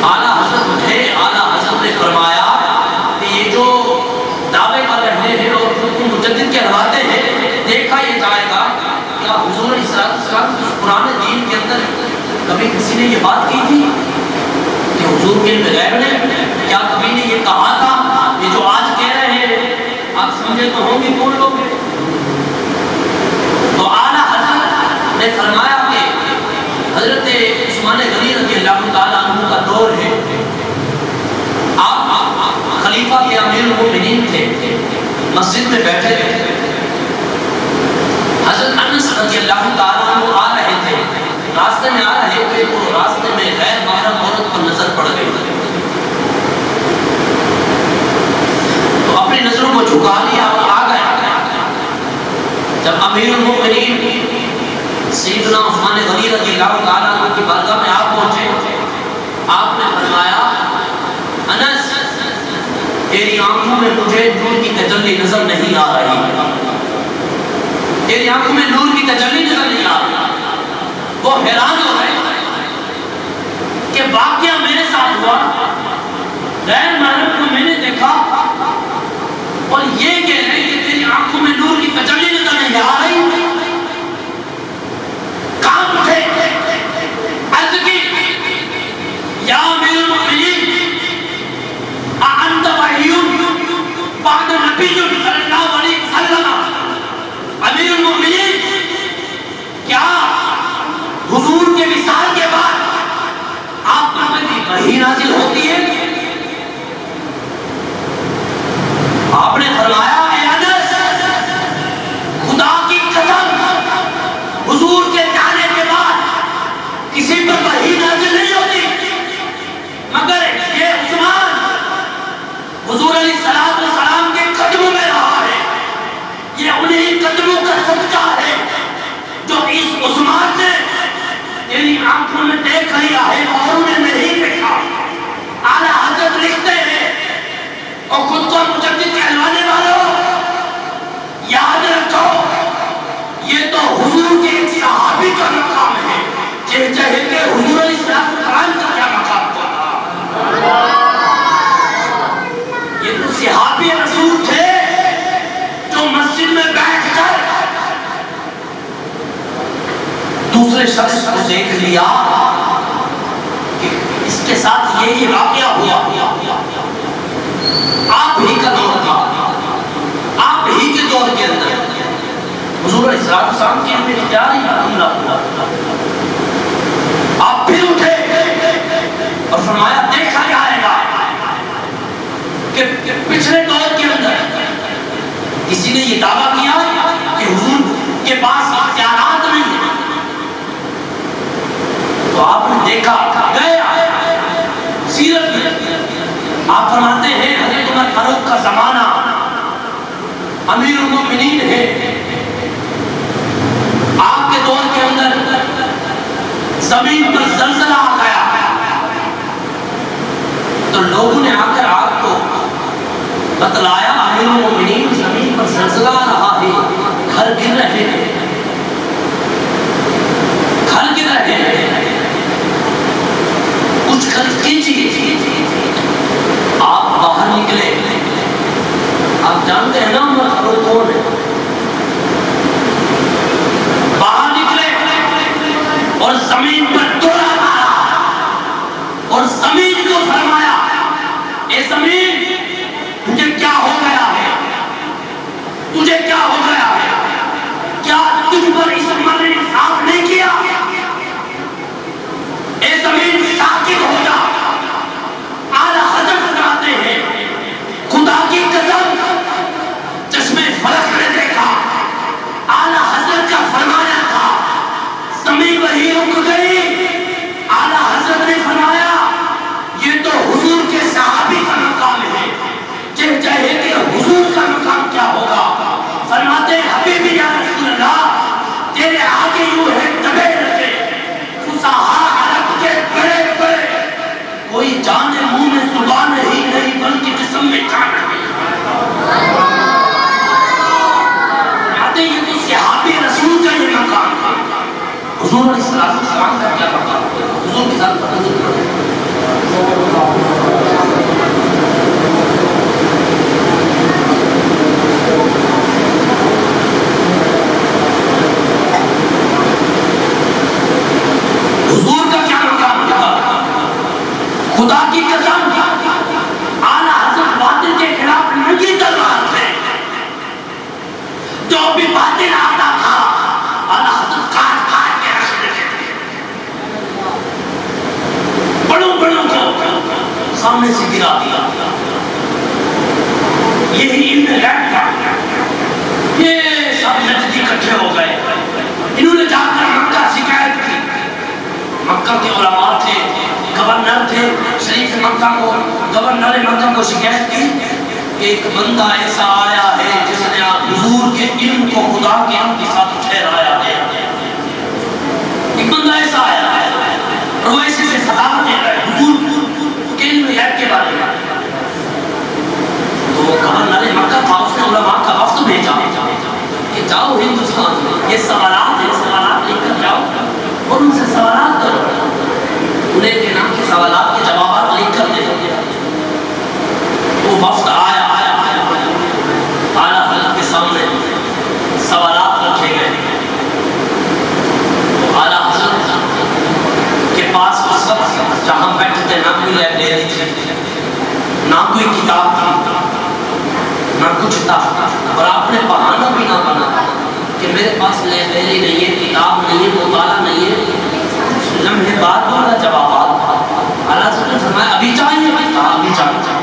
اعلیٰ حضرت نے فرمایا کہ یہ جو دعوے کر رہے ہیں اور خود کو مجدد کہلواتے ہیں، دیکھا یہ جائے گا کیا حضور علیہ السلام کے قرآن دین کے اندر کبھی کسی نے یہ بات کی تھی کہ حضور کے علم غیب نے کیا کبھی نے یہ کہا تھا؟ یہ جو آج کہہ رہے ہیں آپ سمجھے تو ہوں گے کون لوگ ہیں؟ تو اعلیٰ حضرت نے فرمایا کہ حضرت عثمان غنی رضی اللہ تعالیٰ عنہ کا دور ہے، آپ خلیفہ کے امیر المومنین تھے، مسجد میں بیٹھے تھے، حضرت انس رضی اللہ تعالیٰ عنہ آ رہے تھے، راستے میں آ رہے تھے تو راستے میں غیر محرم عورت کو نظر پڑ گئی، تو اپنی نظروں کو جھکا لیا اور آ گئے۔ جب امیر المومنین سیدنا عثمان غنی رضی اللہ تعالیٰ عنہ کی بارگاہ میں آپ پہنچے، آپ نے فرمایا انس تیری آنکھوں میں مجھے نور کی تجلی نظر نہیں آ رہی، تیری آنکھوں میں نور کی تجلی نظر نہیں آ رہی۔ وہ حیران ہو گئے کہ واقعہ میرے ساتھ ہوا، غیر محرم کو میں نے دیکھا اور یہ کہہ رہے ہیں کہ تیری آنکھوں میں نور کی تجلی نظر نہیں آ رہی۔ کام اٹھے، عرض کی یا امیر المؤمنین اانت وحیون بعد نبی صلی اللہ علیہ وسلم، امیر المؤمنین کیا حضور کے وصال کے بعد آپ پر کوئی وحی نازل ہوتی ہے؟ آپ نے فرمایا اے انس خدا کی قسم حضور کے جانے کے بعد کسی پر وحی نازل نہیں ہوتی، مگر یہ عثمان حضور علیہ السلام کے قدموں میں رہا ہے، یہ انہی قدموں کا صدقہ ہے جو اس عثمان نے تیری آنکھوں میں دیکھ لیا ہے اور انہیں نہیں دیکھا۔ اعلیٰ حضرت لکھتے ہیں اور خود کو مجدد کہلوانے والوں یاد رکھو یہ تو حضور کے ایک صحابی کا مقام ہے، چاہے کہ حضور علیہ السلام کا کیا مقام تھا، یہ تو صحابی رسول تھے جو مسجد میں بیٹھ کر دوسرے شخص کو دیکھ لیا کہ اس کے ساتھ یہ واقعہ ہوا، آپ ہی کا دور تھا، آپ ہی کے دور کے اندر حضور علیہ السلام کے اندر اختیار ہی حملہ ہوا۔ آپ پھر اٹھے اور فرمایا دیکھا جائے گا کہ پچھلے دور کے اندر کسی نے یہ دعویٰ کیا کہ حضور کے پاس اختیارات نہیں ہیں، تو آپ نے دیکھا گئے سیرت میں آپ فرماتے ہیں حضرت عمر فاروق کا زمانہ امیر المومنین ہے، آپ کے دور کے اندر زمین پر زلزلہ آ گیا تو لوگوں نے آ کر آپ کو بتلایا امیر المومنین زمین پر زلزلہ آ رہا ہے، گھر گر رہے ہیں، گھر گر رہے ہیں، کچھ کیجیے۔ آپ باہر نکلے، آپ جانتے ہیں نا عمر فاروق کون ہے، باہر نکلے اور زمین پر توڑا مارا اور زمین کو فرمایا اے زمین تجھے کیا ہو گیا ہے، تجھے کیا ہو گیا ہے، کیا تجھ پر اس عمر نے انصاف نہیں کیا، اے زمین ساکت ہو جا۔ اعلیٰ حضرت فرماتے ہیں خدا کی قسم چشمے فلک نے دیکھا، اعلیٰ حضرت کا فرمایا تھا زمین وہی رک گئی۔ اعلیٰ حضرت نے فرمایا یہ تو حضور کے صحابی کا مقام ہے، چاہے کہ حضور کا مقام کیا ہوگا۔ فرماتے ہیں حبیبی یا رسول اللہ تیرے آگے یوں ہے دبے رکھے فصحاء عرب کے بڑے بڑے، کوئی جانے منہ میں زبان ہی نہیں بلکہ جسم میں جان ہے۔ فرماتے ہیں یہ تو صحابی رسول کا یہ مقام ہے۔ حضور علیہ السلام کا کیا مقام ہے؟ حضور کے ساتھ پتہ نہیں پڑے۔ حضور کا کیا مقام تھا؟ خدا کی قسم اعلیٰ حضرت باطل کے خلاف ننگی تلوار تھے، جو بھی باطل آتا تھا اعلیٰ حضرت کاٹ کاٹ کے رکھ دیتے تھے، بڑوں بڑوں کو سامنے سے گرا دیا۔ یہی علم غیب تھا۔ یہ سب نجدی اکٹھے ہو گئے، انہوں نے جا کر مکہ شکایت کی، مکہ کے علماء تھے، گورنر تھے، شریف مکہ کو گورنر مکہ کو شکایت کی کہ ایک بندہ ایسا آیا ہے جس نے حضور کے علم کو خدا کے علم کے ساتھ ٹھہرایا ہے، ایک بندہ ایسا آیا ہے اور وہ ایسے سے فتاوی دے رہا ہے حضور کے علم غیب کے بارے میں۔ تو گورنر مکہ تھا، اس نے علماء کا وفد بھیجا کہ جاؤ ہندوستان میں یہ سوالات ہیں، سوالات لے کر جاؤ اور ان سے سوالات کرو، انہیں کے نام کے سوالات کے جوابات لکھ کر دے۔ وہ وفد آیا اعلیٰ حضرت کے سامنے سوالات رکھے گئے۔ اعلیٰ حضرت کے پاس اس وقت جہاں بیٹھے تھے نہ کوئی لائبریری تھی، نہ کوئی کتاب تھی، نہ کچھ تھا، اور آپ نے بہانہ بھی نہ بنا کہ میرے پاس لائبریری نہیں ہے، کتاب نہیں ہے، مطالعہ نہیں ہے۔ لمحے بعد والا جوابات اعلیٰ حضرت نے فرمایا ابھی چاہیے، کہا ابھی چاہیے۔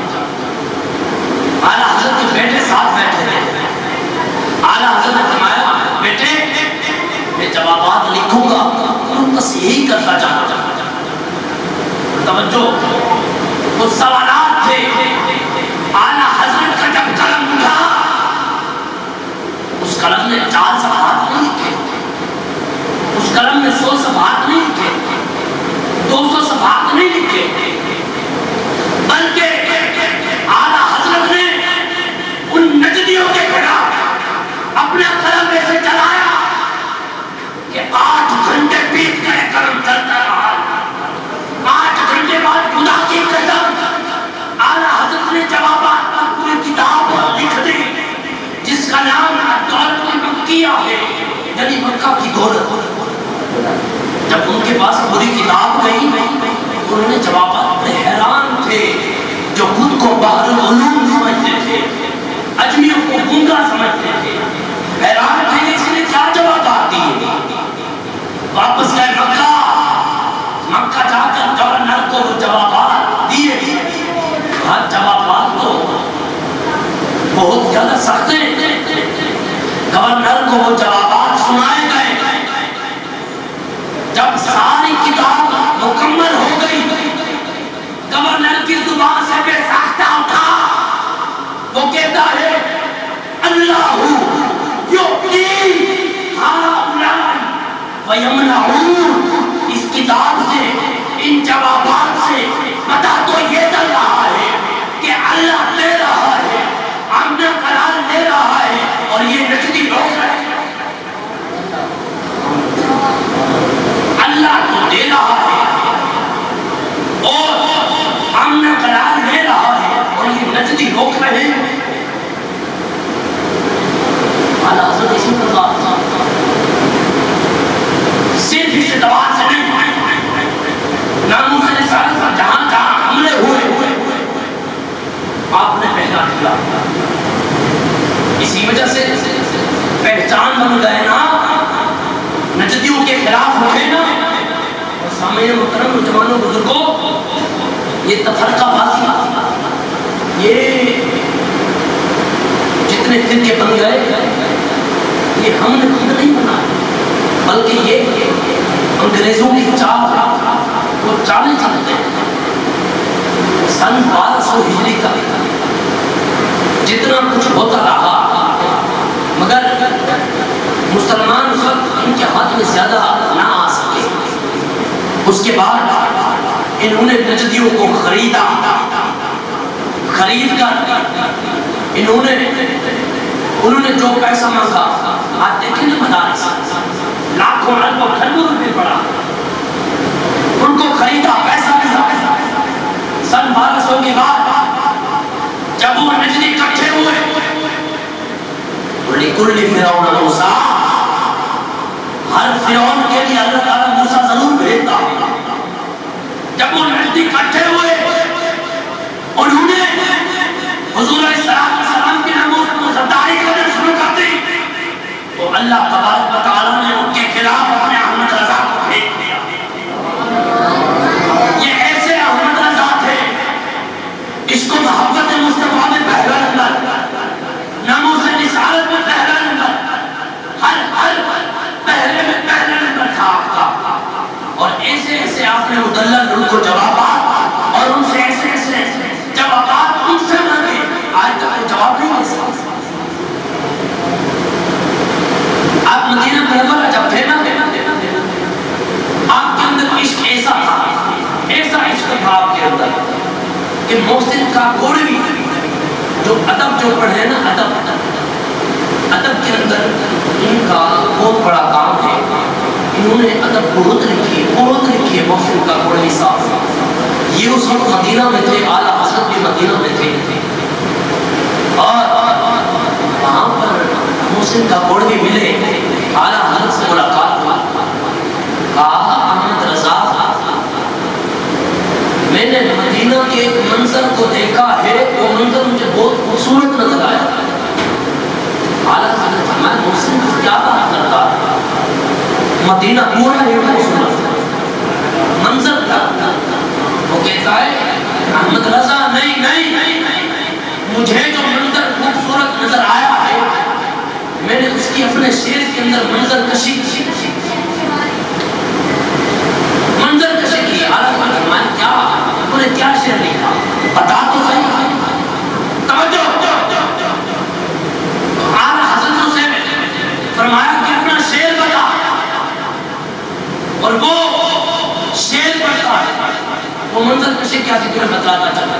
اعلیٰ حضرت کے بیٹے ساتھ بیٹھے تھے، اعلیٰ حضرت نے فرمایا بیٹے میں جوابات لکھوں گا اور بس یہی کرتا جانا۔ توجہ، وہ سوالات تھے، اعلیٰ حضرت کا جب قلم اٹھا اس قلم نے 4 صفحات نہیں لکھے، اس قلم نے 100 صفحات نہیں لکھے، 200 صفحات نہیں لکھے، بلکہ اعلیٰ حضرت نے ان نجدیوں کے خلاف اپنا قلم ایسے چلایا کہ 8 گھنٹے بیت گئے، قلم چلتا رہا۔ 8 گھنٹے بعد خدا کی قسم اعلیٰ حضرت نے جوابات پر پوری کتاب لکھ دی جس کا نام دولت المکیہ ہے، یعنی مکہ کی دولت۔ جب ان کے پاس پوری کتاب گئی انہوں نے جوابات بڑے حیران تھے، جو خود کو بحر العلوم سمجھتے تھے، اجمیوں کو گنگا سمجھتے تھے، حیران تھے کہ اس نے کیا جوابات دیے۔ واپس گئے مکہ جا کر گورنر کو وہ جوابات دیے، ہر جوابات تو بہت زیادہ سخت ہیں۔ گورنر کو وہ جوابات سنائے گئے۔ جب ساری کتاب مکمل ہو گئی، گورنر کی زبان سے بے ساختہ اٹھا، وہ کہتا ہے اللہ یؤتی ہؤلاء ویمنعون۔ اس کتاب سے، ان جوابات سے پتہ تو یہ چل رہا ہے کہ اللہ دے رہا ہے، امن قرار دے رہا ہے، اور یہ نجدی روک رہے ہیں۔ اللہ تو دے رہا ہے اور امن قرار دے رہا ہے، اور یہ نجدی روک رہے ہیں۔ اعلیٰ حضرت اسی پر صرف اس اعتبار سے نہیں، ناموس رسالت پر جہاں جہاں حملے ہوئے آپ نے پہلا کیا، اسی وجہ سے پہچان بن گئے نا، نجدیوں کے خلاف اٹھے نا۔ اور سامعین محترم، نوجوانوں، بزرگوں، یہ تفرقہ بازی، یہ جتنے فرقے بن گئے یہ ہم نے خود نہیں بنایا، بلکہ یہ انگریزوں کی چال، وہ چالیں چلتے ہیں۔ سن 1200 ہجری کا جتنا کچھ ہوتا رہا، مگر مسلمان اس وقت ان کے ہاتھ میں زیادہ نہ آ سکے۔ اس کے بعد انہوں نے نجدیوں کو خریدا، خرید کر انہوں نے جو پیسہ مانگا، آج دیکھیں نا مدارس لاکھوں اربوں کھربوں روپے پڑا، ان کو خریدا، پیسہ دیا۔ سن 1200 کے بعد جب وہ نجدی اکٹھے ہوئے، لِكُلِّ فِرْعَوْنَ مُوسَىٰ، ہر فرعون کے لیے اللہ تعالیٰ موسیٰ ضرور بھیجتا۔ جب وہ نجدی اکٹھے ہوئے، انہوں نے حضور علیہ السلام کے ناموں سے غداری کرنا شروع کر دی، تو اللہ تبارک و تعالیٰ نے ان کے خلاف اپنے احمد رضا کو بھیج دیا۔ یہ ایسے احمد رضا تھے، اس کو محبت مصطفیٰ میں پہلا نمبر، ناموس رسالت میں پہلا نمبر، ہر پہلے میں پہلا نمبر تھا آپ کا۔ اور ایسے ایسے آپ نے مدلل ان کو جوابات، اور ان سے ایسے جوابات ان سے مانگے، آج تک وہ جواب نہیں دے سکتے۔ آپ مدینہ منورہ جب تھے نا، آپ کے اندر عشق ایسا تھا، ایسا عشق تھا آپ کے اندر کہ محسن کا کوڑوی جو ادب جو پڑھے نا، ادب کے اندر ان کا بہت بڑا کام ہے۔ انہوں نے ادب بہت لکھی ہے محسن کا کوڑوی صاحب۔ یہ اس وقت مدینہ میں تھے، اعلیٰ حضرت بھی مدینہ میں تھے، اور وہاں پر محسن کا کوڑوی ملے، اعلیٰ حضرت سے ملاقات ہوئی، کہا احمد رضا میں نے مدینہ کے ایک منظر کو دیکھا ہے، وہ منظر مجھے بہت خوبصورت نظر آیا۔ اعلیٰ حضرت فرمایا محسن کو کیا بات کرتا ہے، مدینہ پورا ہے خوبصورت منظر تھا۔ وہ کہتا ہے احمد رضا نہیں، مجھے جو منظر خوبصورت نظر آیا ہے، میں نے اس کی اپنے شعر کے اندر منظر کشی کی۔ اعلیٰ حضرت فرمایا کیا، انہوں نے کیا شعر لکھا، بتا تو صحیح، توجہ۔ اعلیٰ حضرت سے فرمایا کہ اپنا شعر بتا، اور وہ شعر پڑھتا ہے، وہ منظر کشی کیا تھی تمہیں بتلاتا چلا۔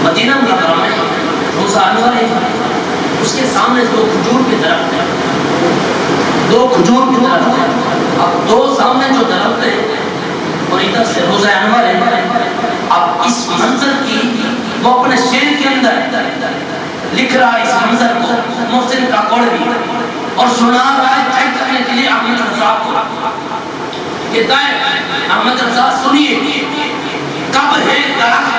مدینہ منورہ میں روزہ انور ہے، اس کے سامنے دو کھجور کے درخت ہیں، اب دو سامنے جو درخت ہیں اور ادھر سے روزہ انور ہے۔ اب اس منظر کی وہ اپنے شعر کے اندر لکھ رہا ہے، اس منظر کو محسن کا کوڑوی، اور سنا رہا ہے چیک کرنے کے لیے احمد رضا کو۔ کہتا ہے احمد رضا سنیے، کب ہے درخت،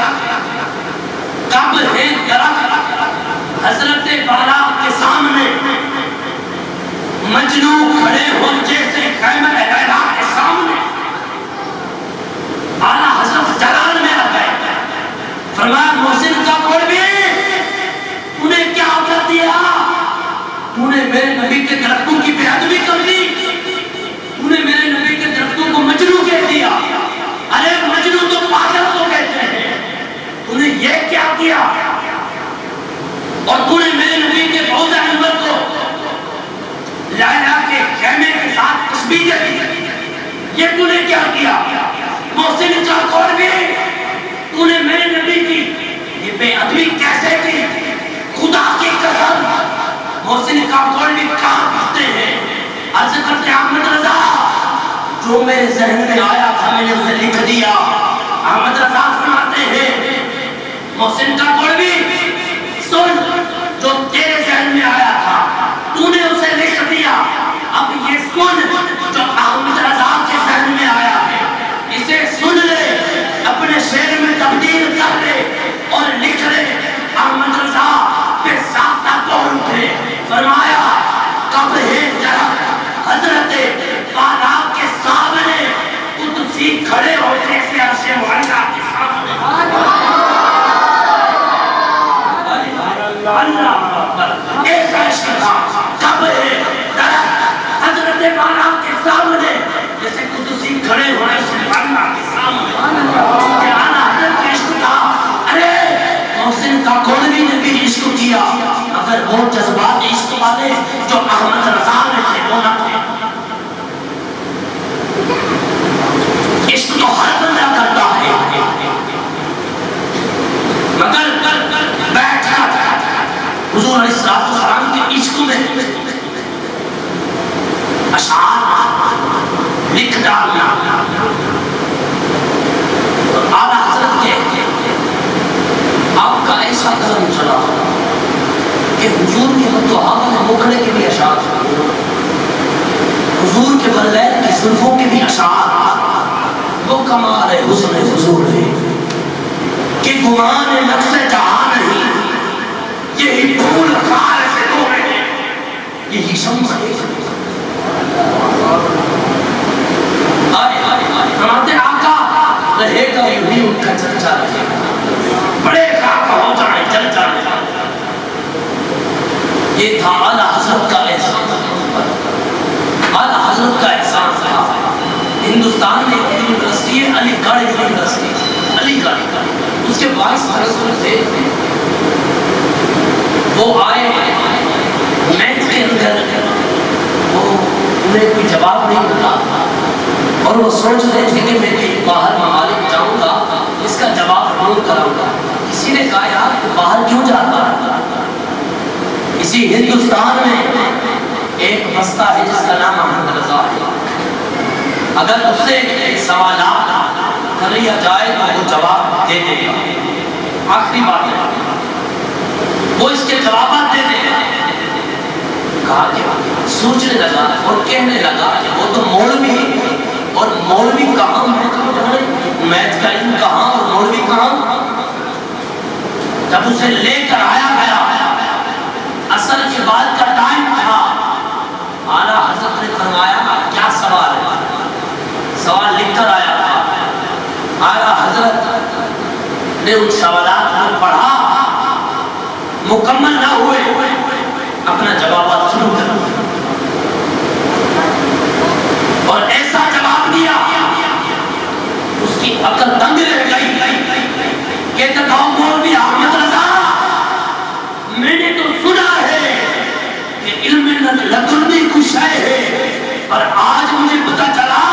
کب ہے درخت حضرت بالا کے سامنے، مجنو کھڑے ہو جیسے خیمہ لیلا کے سامنے. اعلیٰ حضرت جلال میں آ گئے، فرمایا محسن کا قربی تو نے کیا کر دیا؟ تو نے میرے نبی کے درختوں کی بے ادبی کر دی، تو نے میرے نبی کے درختوں کو مجنو کہہ دیا. ارے مجنو تو پاگل کو کہتے ہیں، تو نے یہ کیا کیا؟ اور تو نے میرے نبی کے روضہ انور کو لیلا کے خیمے کے ساتھ تشبیہ دی، یہ تو نے کیا کیا؟ محسن کا قربی تو نے میرے نبی کی یہ بے ادبی کیسے کی؟ خدا کی قسم محسن کا قربی کہاں پڑھتے ہیں؟ عرض کرتے احمد رضا جو میرے ذہن میں آیا تھا میں نے اسے لکھ دیا. احمد رضا فرماتے ہیں محسن کا قربی سن، جو تیرے ذہن میں آیا تھا تو نے اسے لکھ دیا، اب یہ سن جو احمد رضا کے ذہن میں آیا ہے اسے سن لے، اپنے شعر میں تبدیل کر لے اور لکھ لے. احمد رضا بے ساختہ بول اٹھے، فرمایا کب ہے درخت حضرت بالا کے سامنے، قدسی کھڑے ہو جیسے عرش معلیٰ کے سامنے. اللہ اکبر، ایسا عشق تھا. کب ہے درخت حضرت بالا کے سامنے جیسے قدسی کھڑے ہو عرش معلیٰ کے سامنے. اعلیٰ حضرت کا عشق تھا. ارے محسن کا قربی نے بھی عشق کیا، مگر وہ جذبات عشق والے جو احمد رضا میں تھے وہ نہ تھے. عشق تو ہر بندہ کرتا ہے، مگر بیٹھا حضور علیہ السلام کے عشق میں اشعار لکھ ڈالنا. اعلیٰ حضرت کے آپ کا ایسا قدم چلا کہ حضور کے خط و حامل مکھڑے کے بھی اشعار، حضور کے بلید کی زلفوں کے بھی اشعار. وہ کمال حسن حضور ہے کہ گمان نفس جہاں نہیں، یہی پھول خار سے دو ہے، یہی شمس ہے. فرماتے آقا رہے گا یوں ہی ان کا چرچا رہے گا، بڑے خاک ہو جائیں جل جائیں. یہ تھا اعلیٰ حضرت کا احسان، اعلیٰ حضرت کا احسان تھا. ہندوستان میں ایک یونیورسٹی ہے علی گڑھ یونیورسٹی، علی گڑھ، اس کے وائس پرنسپل تھے. وہ آئے میتھ کے اندر، وہ انہیں کوئی جواب نہیں ملا اور وہ سوچ رہے تھے کہ میں باہر ممالک جاؤں گا اس کا جواب ڈھونڈ کر آؤں گا. کسی نے کہا یار تو باہر کیوں جاتا ہے؟ اسی ہندوستان میں ایک بستہ ہے جس کا نام احمد رضا ہے، اگر اس سے سوالات کر لیا جائے تو وہ جواب دے دے گا. آخری بات ہے وہ اس کے جوابات دے دے گا. کہا کہ سوچنے لگا اور کہنے لگا کہ وہ تو مولوی، اور مولوی کہاں میتھ کا علم کہاں اور مولوی کہاں. جب اسے لے کر آیا گیا اصل کے بعد کا ٹائم تھا، اعلیٰ حضرت نے فرمایا کیا سوال ہے؟ سوال لکھ کر آیا تھا. اعلیٰ حضرت نے ان سوالات کو پڑھا، مکمل نہ ہوئے اپنا جوابات شروع کر دیا اور ایسا جواب دیا اس کی عقل دنگ رہ گئی. کہتا تھا مولوی احمد رضا میں نے تو سنا ہے کہ علم لدنی کچھ ہے، اور آج مجھے پتا چلا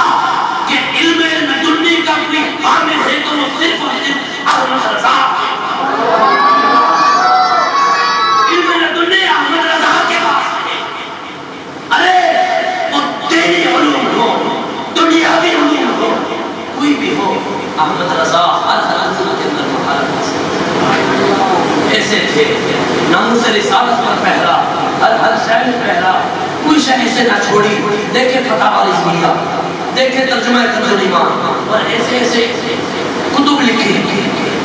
کہ علم لدنی کا کوئی حامل ہے تو وہ صرف اور صرف احمد رضا. علم لدنی احمد رضا کے پاس ہے. ارے وہ تیری علوم ہو، دنیاوی علوم ہو، کوئی بھی ہو، احمد رضا ہر علوم کے اندر مہارت ایسے تھے. ناموس رسالت پر پہرا، ہر شے میں پہرا، کوئی شے ایسے نہ چھوڑی. دیکھیں فتح والی زمینہ، دیکھیں ترجمہ کنز الایمان اور ایسے ایسے کتب لکھی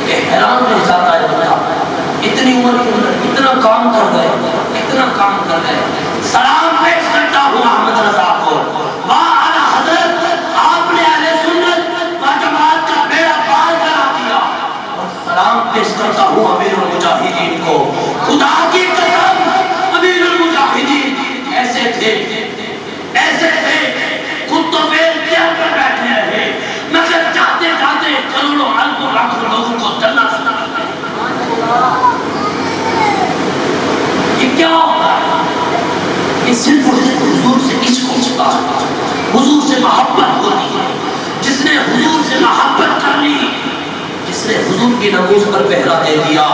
کہ حیران رہ جاتا ہے بندہ، اتنی عمر کے اندر اتنا کام کر گئے. سلام پیش کرتا ہوں احمد رضا کو، واہ اعلیٰ حضرت، آپ نے اہل سنت و جماعت کا بیڑا پار کرا دیا. اور سلام پیش کرتا ہوں امیر المجاہدین کو، خدا کی قسم امیر المجاہدین ایسے تھے خود تو پھر کیا کر بیٹھے رہے، مگر جاتے جاتے کروڑوں اربوں لاکھوں لوگوں کو جنت سے نکالتے ہیں. یہ کیا ہوتا ہے؟ یہ صرف اور صرف حضور سے عشق ہوتا ہے، حضور سے محبت ہوتی ہے. جس نے حضور سے محبت کر لی، جس نے حضور کی ناموس پر پہرا دے دیا،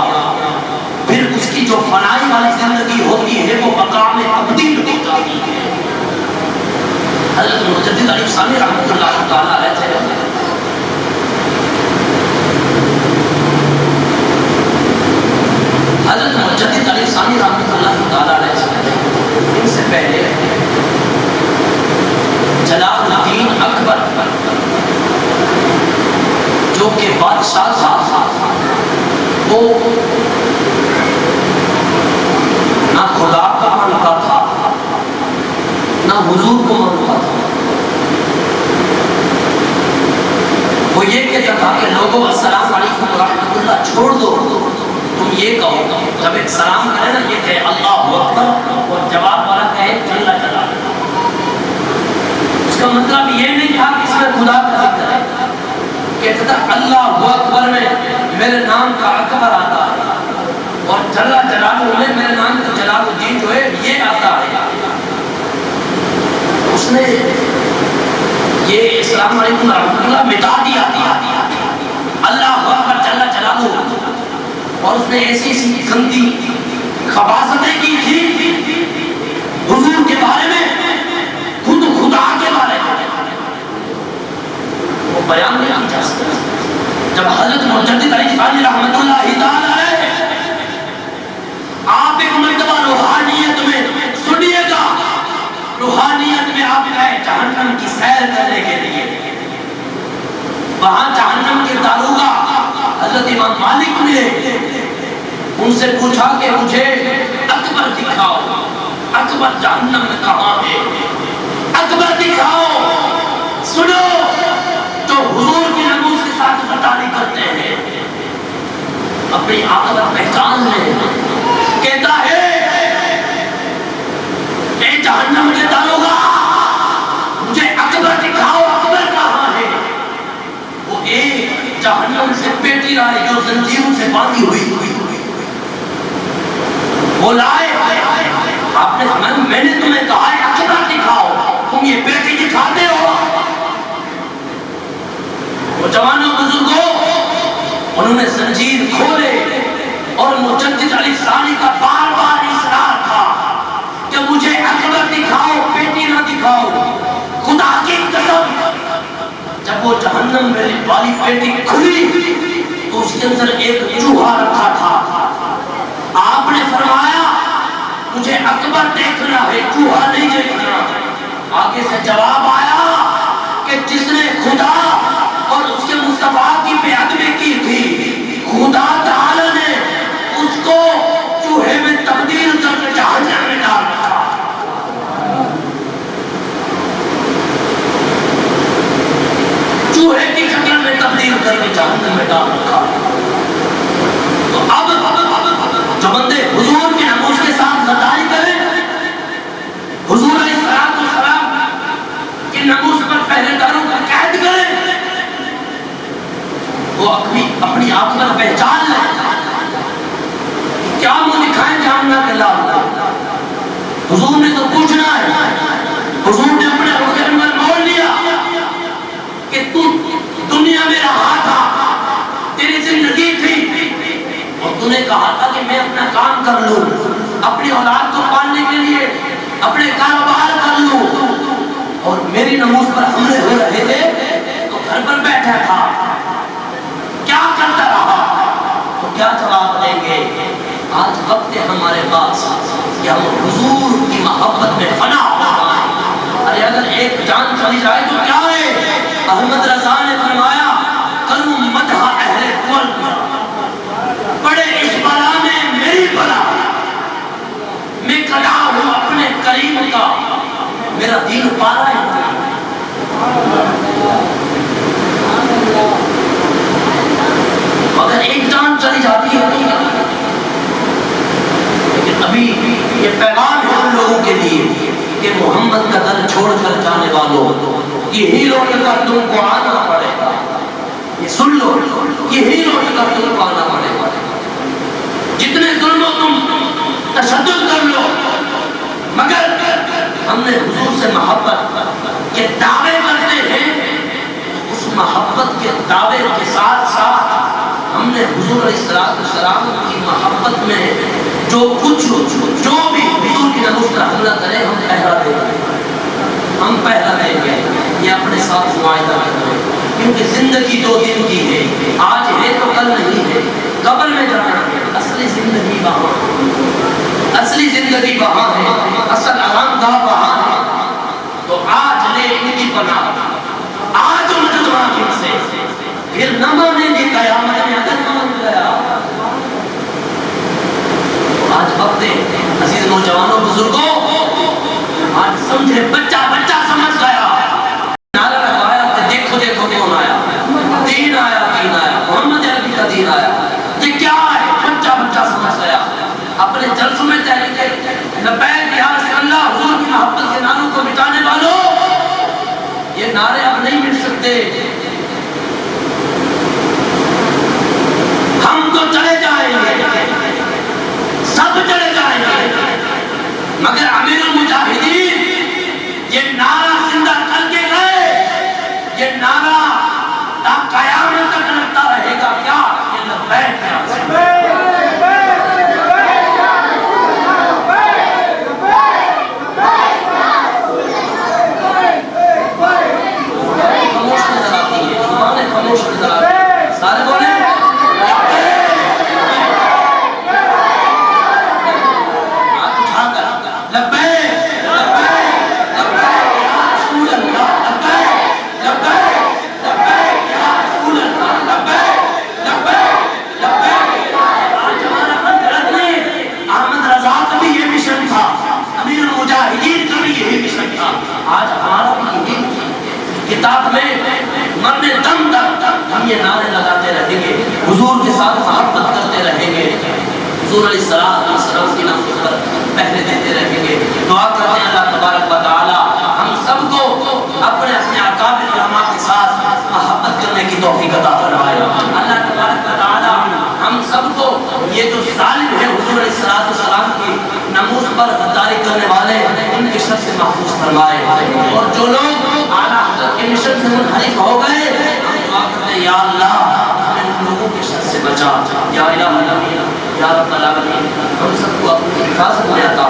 پھر اس کی جو فنائی والی زندگی ہوتی ہے وہ مقام تبدیل ہو جاتی ہے. حضرت مجدد علی ثانی رحمۃ اللہ تعالیٰ علیہ تھے، حضرت مجدد علی ثانی رحمۃ اللہ تعالیٰ علیہ تھے. ان سے پہلے جلال الدین اکبر جو کہ بادشاہ تھا، وہ نہ خدا کا مانتا تھا نہ حضور کو مانتا تھا. وہ یہ کہتا تھا کہ لوگوں السلام علیکم ورحمۃ اللہ چھوڑ دو، تم یہ کہو جب ایک سلام کرے نا، یہ کہے اللہ اکبر اور جواب والا کہے جل جلالہ. اس کا مطلب یہ نہیں تھا کہ اس میں خدا کا ذکر ہے. کہتا تھا اللہ اکبر میں میرے نام کا اکبر آتا ہے اور جل جلالہ میں میرے نام کا جلال الدین جو ہے یہ آتا ہے. اس نے یہ السلام علیکم ورحمۃ اللہ مٹا دیا اللہ اکبر جل جلالہ. اور اس نے ایسی ایسی گندی خباثتیں کی تھی حضور کے بارے میں، خود خدا کے بارے میں وہ بیان نہیں کی جا سکتا. جب حضرت مجدد علی ثانی رحمۃ اللہ تعالیٰ علیہ آپ ایک مرتبہ روحانیت میں سنیے گا، روحانیت میں آپ گئے جہنم کی سیر کرنے کے لیے. وہاں جہنم کے داروغہ حضرت امام مالک ملے، ان سے پوچھا کہ مجھے اکبر دکھاؤ، اکبر جہنم میں کہاں ہے، اکبر دکھاؤ. سنو جو حضور کی ناموس کے ساتھ غداری کرتے ہیں اپنی عاقبت پہچان لیں. کہتا ہے اے جہنم کے داروغہ مجھے اکبر دکھاؤ، اکبر کہاں ہے. وہ ایک جہنم سے پیٹی لائے جو زنجیروں سے باندھی ہوئی وہ لائے. آپ نے فرمایا میں نے تمہیں کہا ہے اکبر دکھاؤ، تم یہ پیٹی دکھاتے ہو. وہ جوانوں بزرگوں انہوں نے زنجیر کھولے اور مجدد علی ثانی کا بار بار اصرار تھا کہ مجھے اکبر دکھاؤ، پیٹی نہ دکھاؤ. خدا کی قسم جب وہ جہنم والی پیٹی کھلی تو اس کے اندر ایک چوہا رکھا تھا. آپ نے فرمایا مجھے اکبر دیکھنا ہے، چوہا نہیں دیکھنا. آگے سے جواب آیا کہ جس نے خدا اور اس کے مصطفیٰ کی بے ادبی کی تھی، خدا تعالی نے اس کو چوہے میں تبدیل کر کے جہنم میں ڈال دیا. چوہے کی شکل میں تبدیل کر کے جہنم میں ڈال رکھا. تو اب جو بندے حضور کے ناموس کے ساتھ غداری کریں، حضور علیہ السلام کے ناموس پر پہرے داروں کا قید کریں، وہ اپنی عاقبت پہچان لیں. کیا منہ دکھائیں جاننا کے لال. حضور نے تو پوچھنا ہے. حضور نے اپنے حکم میں بول لیا کہ تو دنیا میں رہا تھا، تیری زندگی تھی اور تو نے کہا تھا کہ میں اپنا کام کر لوں، اپنی اولاد کو پالنے کے لیے اپنے کاروبار کر لوں، اور میری ناموس پر حملے ہو رہے تھے تو گھر پر بیٹھا تھا. کیا کرتا رہا؟ تو کیا جواب دیں گے؟ آج وقت ہے ہمارے پاس کہ ہم حضور کی محبت میں فنا ہو جائیں. ارے اگر ایک جان چلی جائے تو کیا ہے؟ میرا دین پارا ہے. اگر ایک جان چلی جاتی ہے لیکن ابھی یہ پیغام ہے ان لوگوں کے لیے کہ محمد کا در چھوڑ کر جانے والوں یہی لوٹ کر تم کو آنا پڑے گا. یہ سن لو, یہی لوٹ کر تم کو آنا پڑے گا. جتنے ظلم تم تشدد کر لو, مگر ہم نے حضور سے محبت کے دعوے کرتے ہیں, اس محبت کے دعوے کے ساتھ ساتھ ہم نے حضور علیہ السلام کی محبت میں جو کچھ جو بھی حضور کی ناموس پر حملہ کرے ہم پہلا دیں گے, ہم پہلا دیں گے. یہ اپنے ساتھ معاہدہ کریں, کیونکہ زندگی 2 دن کی ہے, آج ہے تو کل نہیں ہے. قبر میں جانا, اصلی زندگی وہاں, اصلی زندگی وہاں ہے, اصل آرام گاہ وہاں ہے. تو آج لے ان کی پناہ, آج ان جدوان سے پھر نہ مانے گی قیامت میں اگر مان گیا. آج وقت ہے عزیز نوجوانوں بزرگوں, آج سمجھے بچہ سمجھ گیا, نعرہ لگایا کہ دیکھو دیکھو کون آیا, دین آیا, دین آیا, محمد عربی کا دین آیا. یہ کیا ہے, بچہ سمجھ گیا. اپنے جلسوں میں تحریک لبیک یا رسول اللہ, حضور کی محبت کے نعروں کو مٹانے والوں, یہ نعرے اب نہیں مٹ سکتے. ہم تو چلے جائیں گے, سب چلے جائیں گے, مگر امیر المجاہدین یہ نعرہ زندہ کر کے گئے, یہ نعرہ تا قیامت تک لگتا رہے گا. کیا یہ لبیک یا رسول اللہ, سارے بولے کتاب میں مرنے دم تک ہم یہ نعرے لگاتے رہیں گے, حضور کے ساتھ محبت کرتے رہیں گے, حضور علیہ السلام کی نام پر پہلے دیتے رہیں گے. دعا کرتے ہیں اللہ تبارک و تعالی ہم سب کو اپنے اکابر علماء کے ساتھ محبت کرنے کی توفیق عطا فرمائے. اللہ تبارک و تعالی ہم سب کو یہ جو ظالم ہے حضور علیہ السلام کی ناموس پر غداری کرنے والے ان کے شر سے محفوظ فرمائے, اور جو لوگ اعلیٰ حضرت کے مشن سے منحرف ہو گئے ہم دعا کرتے ہیں یا اللہ ہمیں ان لوگوں کے شر سے بچا. یا الہ العالمین, یا رب العالمین, ہم سب کو اپنی حفاظت میں عطا